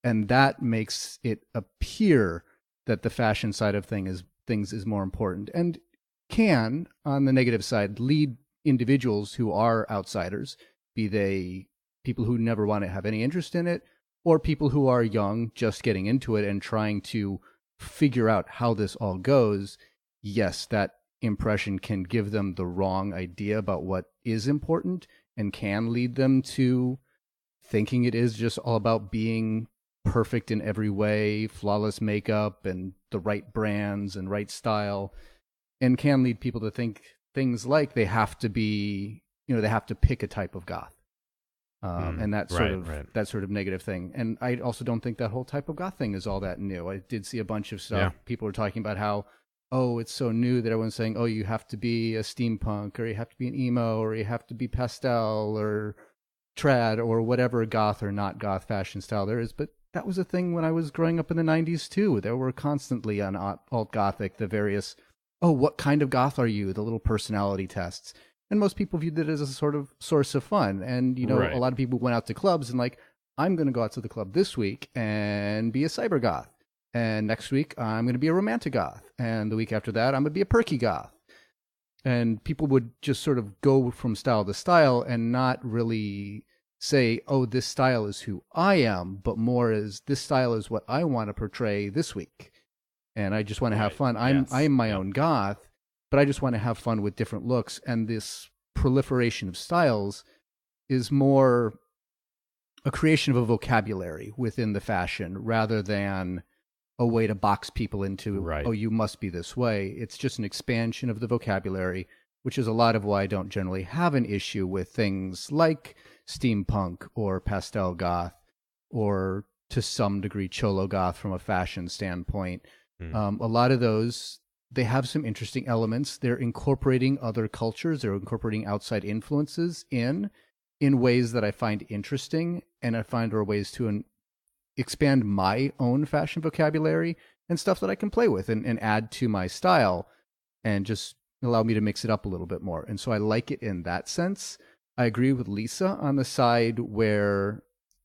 And that makes it appear that the fashion side of things is more important, and can, on the negative side, lead individuals who are outsiders, be they people who never want to have any interest in it, or people who are young, just getting into it and trying to figure out how this all goes. Yes, that impression can give them the wrong idea about what is important and can lead them to thinking it is just all about being perfect in every way, flawless makeup and the right brands and right style, and can lead people to think things like they have to be, they have to pick a type of goth. And that sort of negative thing. And I also don't think that whole type of goth thing is all that new. I did see a bunch of stuff. Yeah. People were talking about how, it's so new that everyone's saying, you have to be a steampunk, or you have to be an emo, or you have to be pastel or trad or whatever goth or not goth fashion style there is. But that was a thing when I was growing up in the 90s too. There were constantly on alt gothic the various, what kind of goth are you? The little personality tests. And most people viewed it as a sort of source of fun. And, a lot of people went out to clubs and like, I'm going to go out to the club this week and be a cyber goth. And next week, I'm going to be a romantic goth. And the week after that, I'm going to be a perky goth. And people would just sort of go from style to style and not really say, this style is who I am, but more as this style is what I want to portray this week. And I just want to have fun. I am my own goth, but I just want to have fun with different looks. And this proliferation of styles is more a creation of a vocabulary within the fashion rather than a way to box people into, Right. oh, you must be this way. It's just an expansion of the vocabulary, which is a lot of why I don't generally have an issue with things like steampunk or pastel goth or to some degree cholo goth from a fashion standpoint. A lot of those, they have some interesting elements. They're incorporating other cultures. They're incorporating outside influences in ways that I find interesting, and I find are ways to expand my own fashion vocabulary and stuff that I can play with and add to my style and just allow me to mix it up a little bit more. And so I like it in that sense. I agree with Liisa on the side where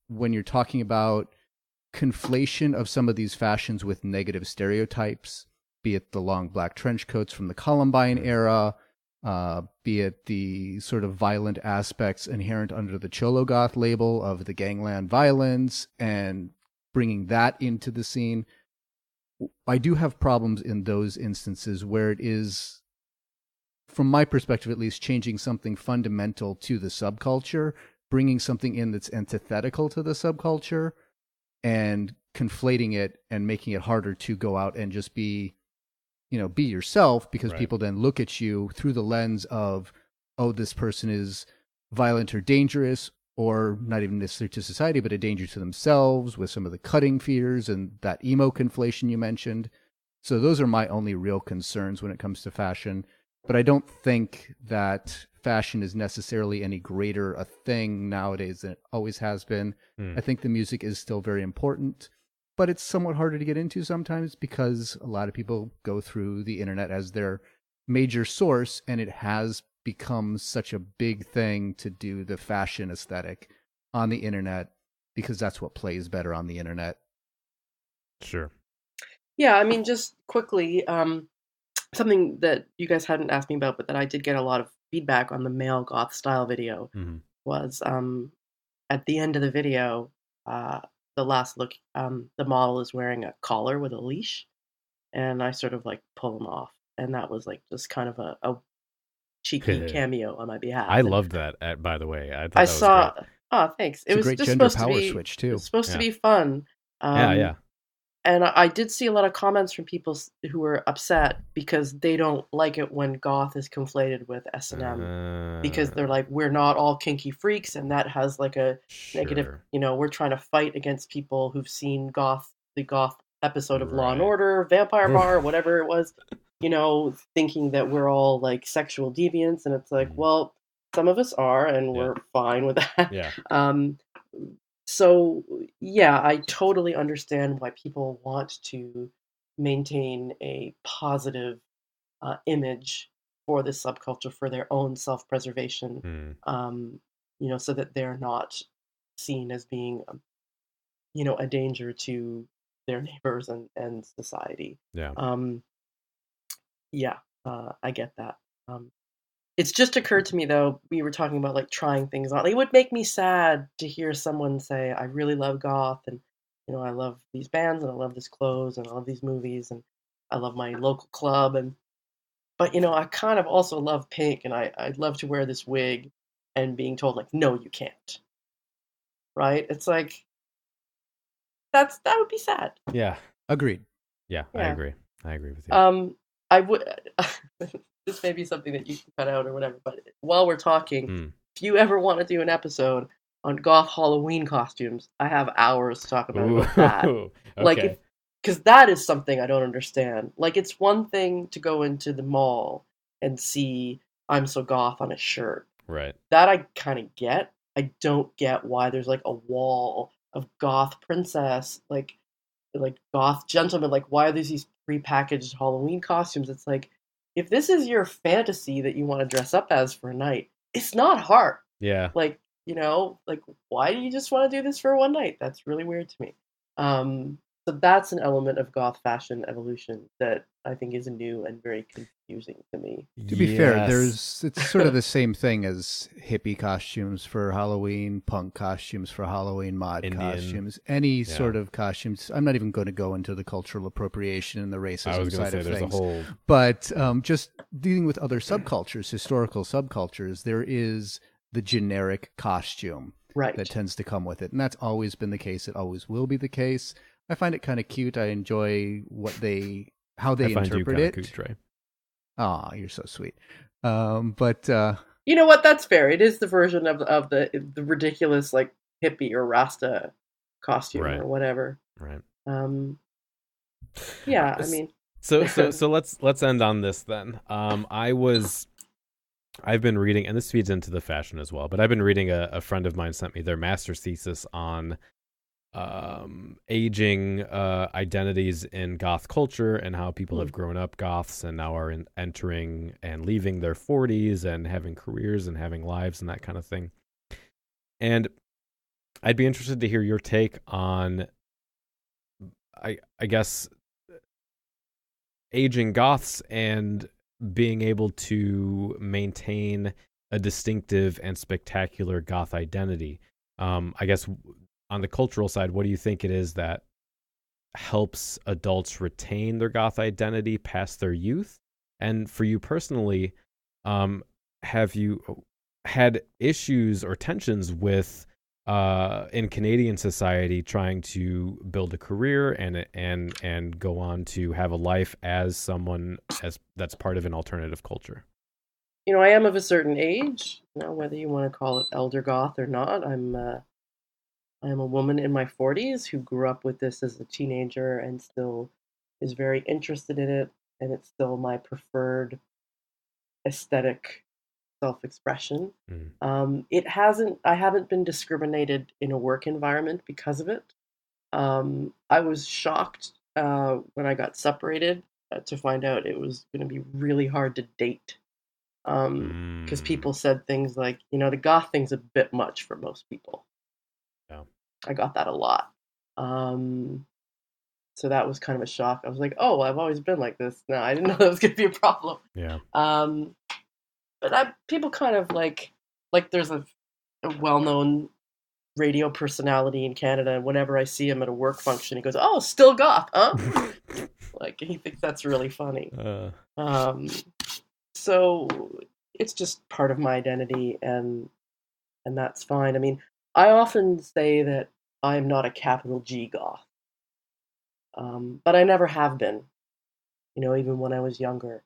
when you're talking about conflation of some of these fashions with negative stereotypes, be it the long black trench coats from the Columbine era, be it the sort of violent aspects inherent under the Cholo Goth label of the gangland violence and bringing that into the scene. I do have problems in those instances where it is, from my perspective at least, changing something fundamental to the subculture, bringing something in that's antithetical to the subculture, and conflating it and making it harder to go out and just be yourself, because people then look at you through the lens of, oh, this person is violent or dangerous, or not even necessarily to society, but a danger to themselves with some of the cutting fears and that emo conflation you mentioned. So those are my only real concerns when it comes to fashion. But I don't think that fashion is necessarily any greater a thing nowadays than it always has been. I think the music is still very important, but it's somewhat harder to get into sometimes because a lot of people go through the internet as their major source, and it has become such a big thing to do the fashion aesthetic on the internet because that's what plays better on the internet. Sure. Yeah, I mean, just quickly, something that you guys hadn't asked me about, but that I did get a lot of feedback on the male goth style video was at the end of the video, the last look, the model is wearing a collar with a leash, and I sort of like pull him off, and that was like just kind of a cheeky cameo on my behalf. I loved that, by the way. I thought I that saw. was great. Oh, thanks. It's It was a great just gender supposed to power be switch too. It's supposed to be fun. Yeah. And I did see a lot of comments from people who were upset because they don't like it when goth is conflated with S&M, because they're like, we're not all kinky freaks, and that has like a negative, we're trying to fight against people who've seen the goth episode of Law and Order, Vampire Bar, whatever it was, thinking that we're all like sexual deviants. And it's like, well, some of us are, and we're fine with that. Yeah. So, yeah, I totally understand why people want to maintain a positive image for this subculture for their own self-preservation, so that they're not seen as being, a danger to their neighbors and society. Yeah. I get that. It's just occurred to me, though, we were talking about like trying things on. It would make me sad to hear someone say, I really love goth, and I love these bands, and I love this clothes, and I love these movies, and I love my local club, but I kind of also love pink, and I'd love to wear this wig, and being told like, no, you can't. Right? It's like that would be sad. Yeah. Agreed. Yeah. I agree with you. I would. This may be something that you can cut out or whatever, but while we're talking, if you ever want to do an episode on goth Halloween costumes, I have hours to talk about that. Okay. Like, because that is something I don't understand. Like, it's one thing to go into the mall and see I'm so goth on a shirt. Right. That I kind of get. I don't get why there's like a wall of goth princess, like goth gentlemen. Like, why are there these prepackaged Halloween costumes? It's like, if this is your fantasy that you want to dress up as for a night, it's not hard. Yeah. Like, why do you just want to do this for one night? That's really weird to me. So that's an element of goth fashion evolution that I think is new and very confusing to me. To be fair, it's sort of the same thing as hippie costumes for Halloween, punk costumes for Halloween, mod Indian costumes, any sort of costumes. I'm not even going to go into the cultural appropriation and the racism side of things. But just dealing with other subcultures, historical subcultures, there is the generic costume that tends to come with it. And that's always been the case. It always will be the case. I find it kind of cute. I enjoy how they I find you interpret kind it. of cute, Trey. Aw, you're so sweet. But You know what? That's fair. It is the version of the ridiculous like hippie or Rasta costume Right. or whatever. Right. Yeah, I mean, So let's end on this then. I've been reading, and this feeds into the fashion as well, but I've been reading, a friend of mine sent me their master's thesis on aging identities in goth culture, and how people have grown up goths and now are entering and leaving their 40s and having careers and having lives and that kind of thing. And I'd be interested to hear your take on, I guess, aging goths and being able to maintain a distinctive and spectacular goth identity. I guess on the cultural side, what do you think it is that helps adults retain their goth identity past their youth? And for you personally, have you had issues or tensions with in Canadian society trying to build a career and go on to have a life as someone that's part of an alternative culture? you know, I am of a certain age. You know, whether you want to call it elder goth or not, I am a woman in my 40s who grew up with this as a teenager and still is very interested in it, and it's still my preferred aesthetic self-expression. I haven't been discriminated in a work environment because of it. I was shocked when I got separated to find out it was going to be really hard to date. Because people said things like, you know, the goth thing's a bit much for most people. Yeah. I got that a lot. So that was kind of a shock. I was like, oh, I've always been like this. No, I didn't know that was going to be a problem. Yeah. But people kind of like there's a well-known radio personality in Canada, and whenever I see him at a work function, he goes, "Oh, still goth, huh?" Like he thinks that's really funny. So it's just part of my identity, and that's fine. I mean, I often say that I'm not a capital G goth, but I never have been. You know, even when I was younger,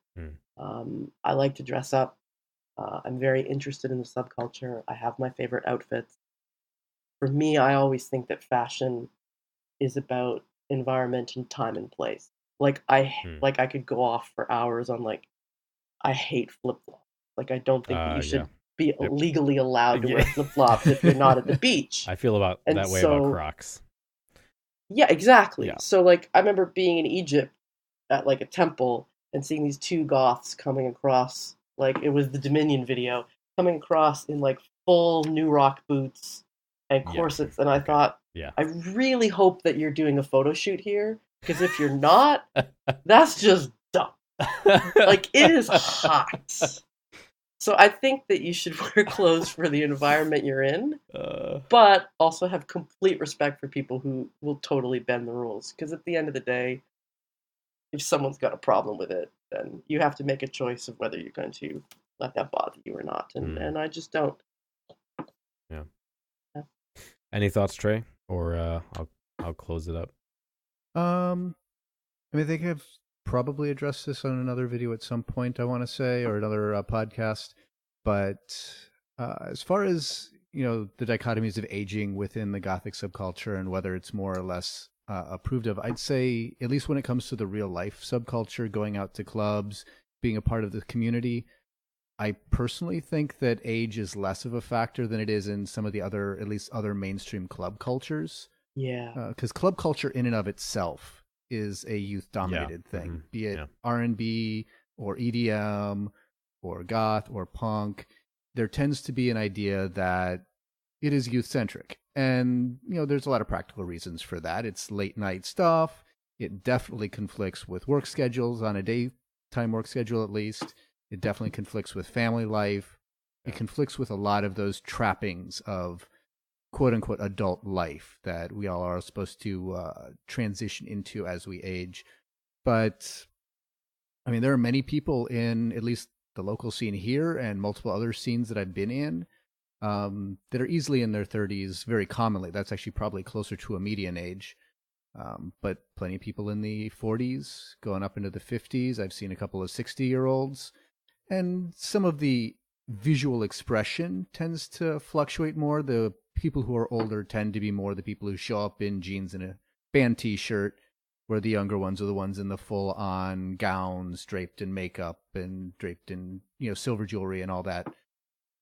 I like to dress up. I'm very interested in the subculture. I have my favorite outfits. For me, I always think that fashion is about environment and time and place. Like I could go off for hours on like I hate flip flops. Like I don't think that you should be legally allowed to wear flip flops if you're not at the beach. I feel about that way about Crocs. Yeah, exactly. Yeah. So like I remember being in Egypt at like a temple and seeing these two goths coming across, like it was the Dominion video, coming across in like full New Rock boots and corsets, and I thought, I really hope that you're doing a photo shoot here, because if you're not, that's just dumb. Like it is hot. So I think that you should wear clothes for the environment you're in, but also have complete respect for people who will totally bend the rules, because at the end of the day, if someone's got a problem with it, then you have to make a choice of whether you're going to let that bother you or not. And I just don't. Yeah. Any thoughts, Trey? Or I'll close it up. I mean, I think I've probably addressed this on another video at some point, I want to say, or another podcast. But as far as, you know, the dichotomies of aging within the Gothic subculture and whether it's more or less approved of, I'd say, at least when it comes to the real life subculture, going out to clubs, being a part of the community, I personally think that age is less of a factor than it is in some of the other, at least other mainstream club cultures. Yeah. Because club culture in and of itself is a youth-dominated thing, be it R&B or EDM or goth or punk. There tends to be an idea that it is youth-centric. And, you know, there's a lot of practical reasons for that. It's late-night stuff. It definitely conflicts with work schedules, on a daytime work schedule at least. It definitely conflicts with family life. It conflicts with a lot of those trappings of quote-unquote adult life that we all are supposed to transition into as we age. But, I mean, there are many people in at least the local scene here and multiple other scenes that I've been in that are easily in their 30s very commonly. That's actually probably closer to a median age. But plenty of people in the 40s, going up into the 50s. I've seen a couple of 60-year-olds. And some of the visual expression tends to fluctuate more. The people who are older tend to be more the people who show up in jeans and a band t-shirt, where the younger ones are the ones in the full-on gowns, draped in makeup and draped in, silver jewelry and all that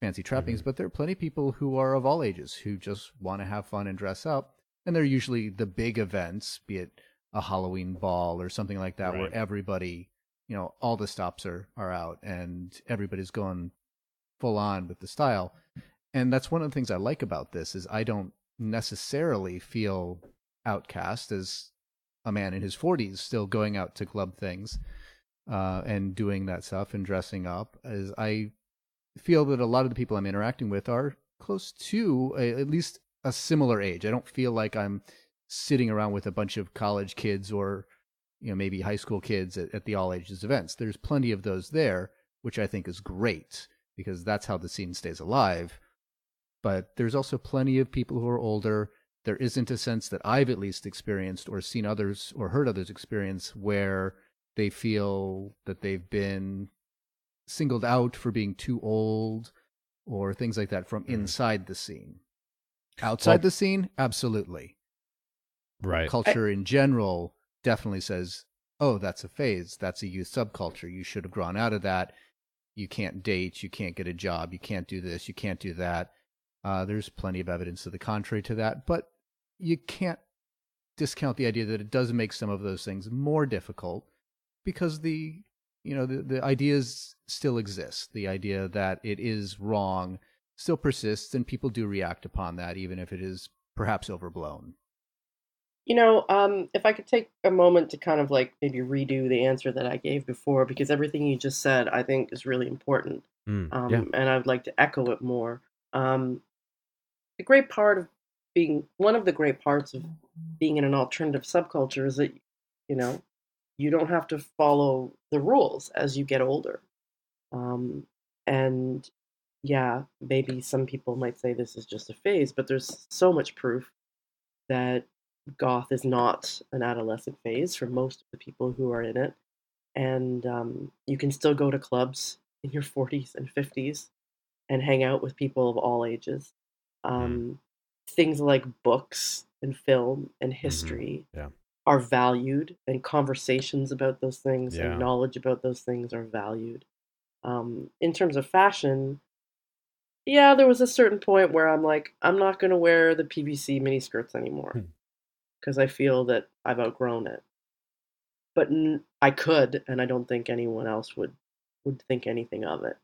fancy trappings. But there are plenty of people who are of all ages who just want to have fun and dress up. And they're usually the big events, be it a Halloween ball or something like that, where everybody, all the stops are out and everybody's going full on with the style. And that's one of the things I like about this is I don't necessarily feel outcast as a man in his 40s still going out to club things and doing that stuff and dressing up, as I feel that a lot of the people I'm interacting with are close to at least a similar age. I don't feel like I'm sitting around with a bunch of college kids or, maybe high school kids at the all ages events. There's plenty of those there, which I think is great because that's how the scene stays alive. But there's also plenty of people who are older. There isn't a sense that I've at least experienced or seen others or heard others experience where they feel that they've been singled out for being too old or things like that from inside the scene. Outside the scene, absolutely. Right. Culture in general definitely says, oh, that's a phase. That's a youth subculture. You should have grown out of that. You can't date. You can't get a job. You can't do this. You can't do that. There's plenty of evidence to the contrary to that. But you can't discount the idea that it does make some of those things more difficult because the ideas still exist. The idea that it is wrong still persists, and people do react upon that, even if it is perhaps overblown. If I could take a moment to kind of like maybe redo the answer that I gave before, because everything you just said, I think, is really important. And I would like to echo it more. One of the great parts of being in an alternative subculture is that, you don't have to follow the rules as you get older. And yeah, maybe some people might say this is just a phase, but there's so much proof that goth is not an adolescent phase for most of the people who are in it. And you can still go to clubs in your 40s and 50s and hang out with people of all ages. Things like books and film and history are valued, and conversations about those things and knowledge about those things are valued. In terms of fashion, there was a certain point where I'm like, I'm not going to wear the PVC miniskirts anymore because I feel that I've outgrown it. But I could, and I don't think anyone else would think anything of it,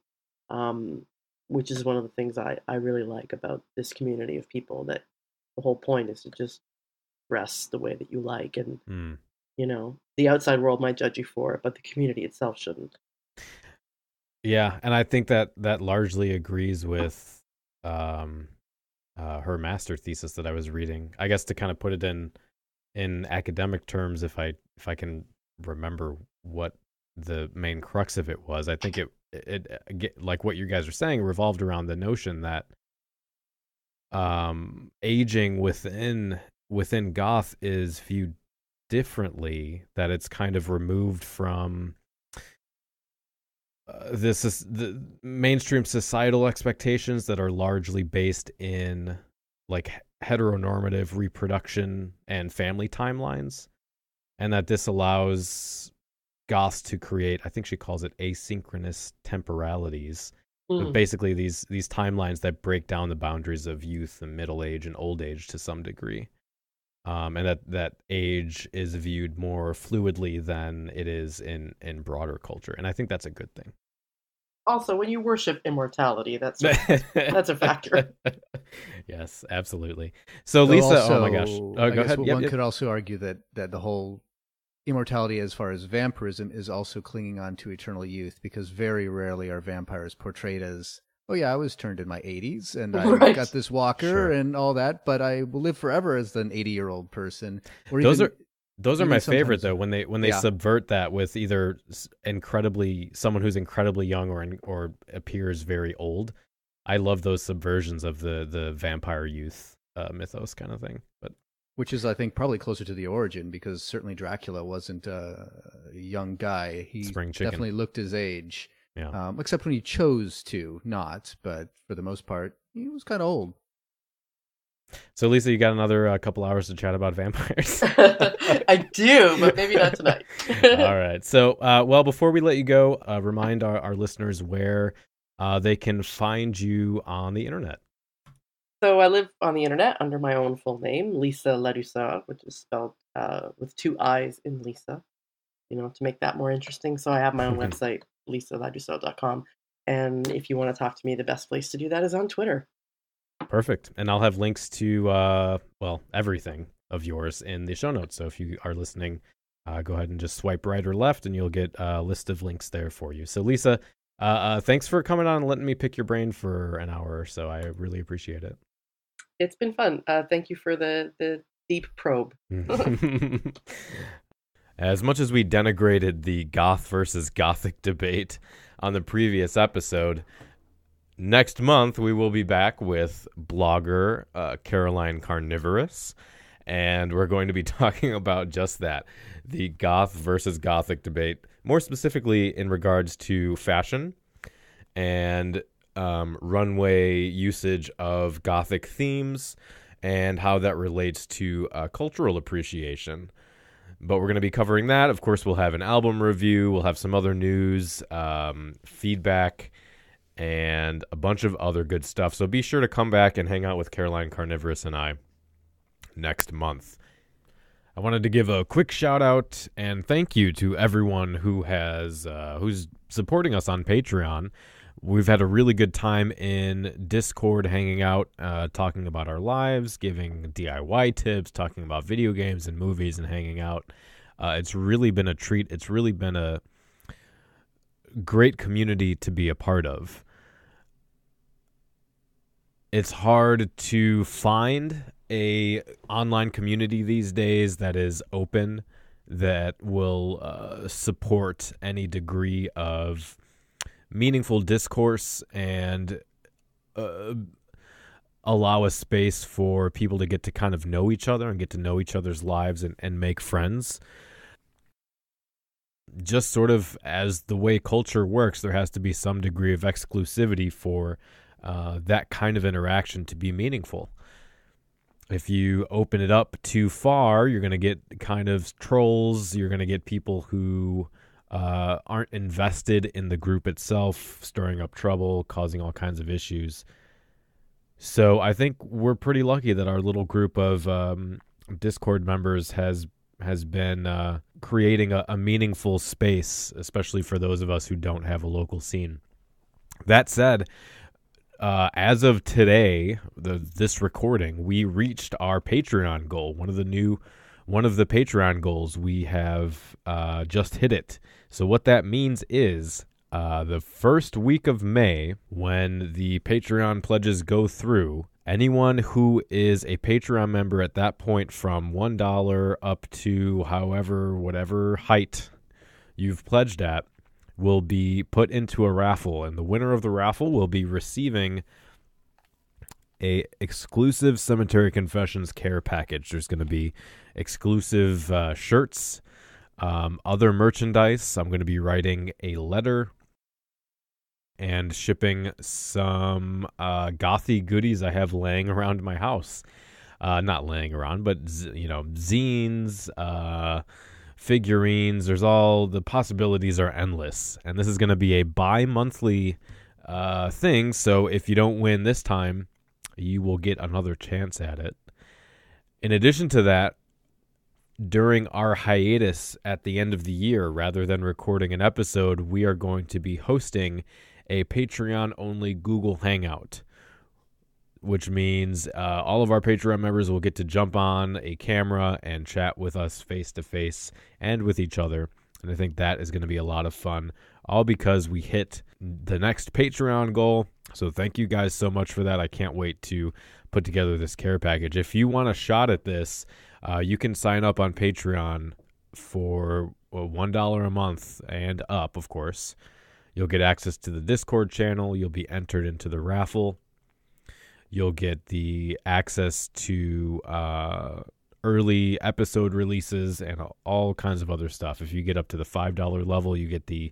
which is one of the things I really like about this community of people, that the whole point is to just dress the way that you like. And, the outside world might judge you for it, but the community itself shouldn't. Yeah, and I think that largely agrees with her master thesis that I was reading. I guess to kind of put it in academic terms, if I can remember what the main crux of it was, I think it like what you guys are saying revolved around the notion that aging within goth is viewed differently, that it's kind of removed from this is the mainstream societal expectations that are largely based in like heteronormative reproduction and family timelines, and that this allows goths to create, I think she calls it asynchronous temporalities, but basically these timelines that break down the boundaries of youth and middle age and old age to some degree, and that age is viewed more fluidly than it is in broader culture, and I think that's a good thing. Also, when you worship immortality, that's a factor. Yes, absolutely. So Liisa, also, oh my gosh, go ahead. One could also argue that the whole immortality, as far as vampirism, is also clinging on to eternal youth, because very rarely are vampires portrayed as, oh yeah, I was turned in my 80s and I got this walker and all that, but I will live forever as an 80-year-old person. Or those are my favorite though, when they subvert that with either someone who's incredibly young or appears very old. I love those subversions of the vampire youth mythos kind of thing. But Which is, I think, probably closer to the origin, because certainly Dracula wasn't a young guy. He Spring chicken. definitely looked his age, Yeah. except when he chose to not. But for the most part, he was kind of old. So, Liisa, you got another couple hours to chat about vampires? I do, but maybe not tonight. All right. So, well, before we let you go, remind our listeners where they can find you on the internet. So I live on the internet under my own full name, Liisa Ladouceur, which is spelled with 2 I's in Lisa, to make that more interesting. So I have my own website, liisaladouceur.com. And if you want to talk to me, the best place to do that is on Twitter. Perfect. And I'll have links to, everything of yours in the show notes. So if you are listening, go ahead and just swipe right or left, and you'll get a list of links there for you. So, Liisa, thanks for coming on and letting me pick your brain for an hour or so. I really appreciate it. It's been fun. Thank you for the deep probe. As much as we denigrated the goth versus gothic debate on the previous episode, next month we will be back with blogger Caroline Carnivorous, and we're going to be talking about just that, the goth versus gothic debate, more specifically in regards to fashion and runway usage of gothic themes and how that relates to cultural appreciation. But we're going to be covering that. Of course, we'll have an album review. We'll have some other news, feedback, and a bunch of other good stuff. So be sure to come back and hang out with Caroline Carnivorous and I next month. I wanted to give a quick shout out and thank you to everyone who has who's supporting us on Patreon. We've had a really good time in Discord, hanging out, talking about our lives, giving DIY tips, talking about video games and movies, and hanging out. It's really been a treat. It's really been a great community to be a part of. It's hard to find a online community these days that is open, that will support any degree of meaningful discourse and allow a space for people to get to kind of know each other and get to know each other's lives and make friends. Just sort of as the way culture works, there has to be some degree of exclusivity for that kind of interaction to be meaningful. If you open it up too far, you're going to get kind of trolls. You're going to get people who aren't invested in the group itself, stirring up trouble, causing all kinds of issues. So I think we're pretty lucky that our little group of Discord members has been creating a meaningful space, especially for those of us who don't have a local scene. That said, as of today, this recording, we reached our Patreon goal. One of the Patreon goals, we have just hit it. So what that means is the first week of May, when the Patreon pledges go through, anyone who is a Patreon member at that point from $1 up to whatever height you've pledged at will be put into a raffle. And the winner of the raffle will be receiving a exclusive Cemetery Confessions care package. There's going to be exclusive shirts, other merchandise. I'm going to be writing a letter and shipping some gothy goodies I have laying around my house. Not laying around, but zines, figurines. There's all the possibilities are endless, and this is going to be a bi-monthly thing. So if you don't win this time, you will get another chance at it. In addition to that, during our hiatus at the end of the year, rather than recording an episode, we are going to be hosting a Patreon-only Google Hangout, which means all of our Patreon members will get to jump on a camera and chat with us face-to-face and with each other. And I think that is going to be a lot of fun, all because we hit the next Patreon goal. So thank you guys so much for that. I can't wait to put together this care package. If you want a shot at this, you can sign up on Patreon for $1 a month and up, of course. You'll get access to the Discord channel. You'll be entered into the raffle. You'll get the access to early episode releases and all kinds of other stuff. If you get up to the $5 level, you get the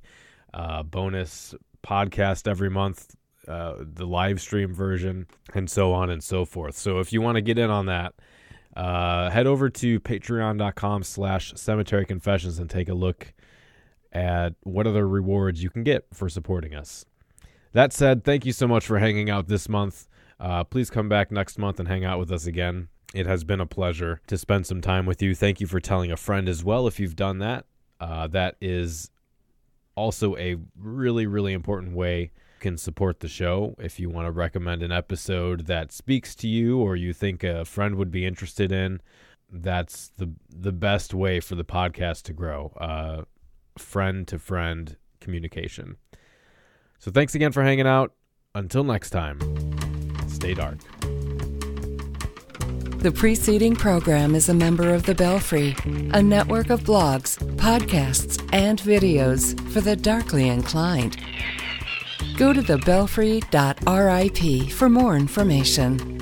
bonus podcast every month, the live stream version, and so on and so forth. So if you want to get in on that, head over to patreon.com/Cemetery Confessions and take a look at what other rewards you can get for supporting us. That said, thank you so much for hanging out this month. Please come back next month and hang out with us again. It has been a pleasure to spend some time with you. Thank you for telling a friend as well if you've done that. That is also a really, really important way you can support the show. If you want to recommend an episode that speaks to you or you think a friend would be interested in, that's the best way for the podcast to grow. Friend-to-friend communication. So thanks again for hanging out. Until next time, stay dark. The preceding program is a member of The Belfry, a network of blogs, podcasts, and videos for the darkly inclined. Go to thebelfry.rip for more information.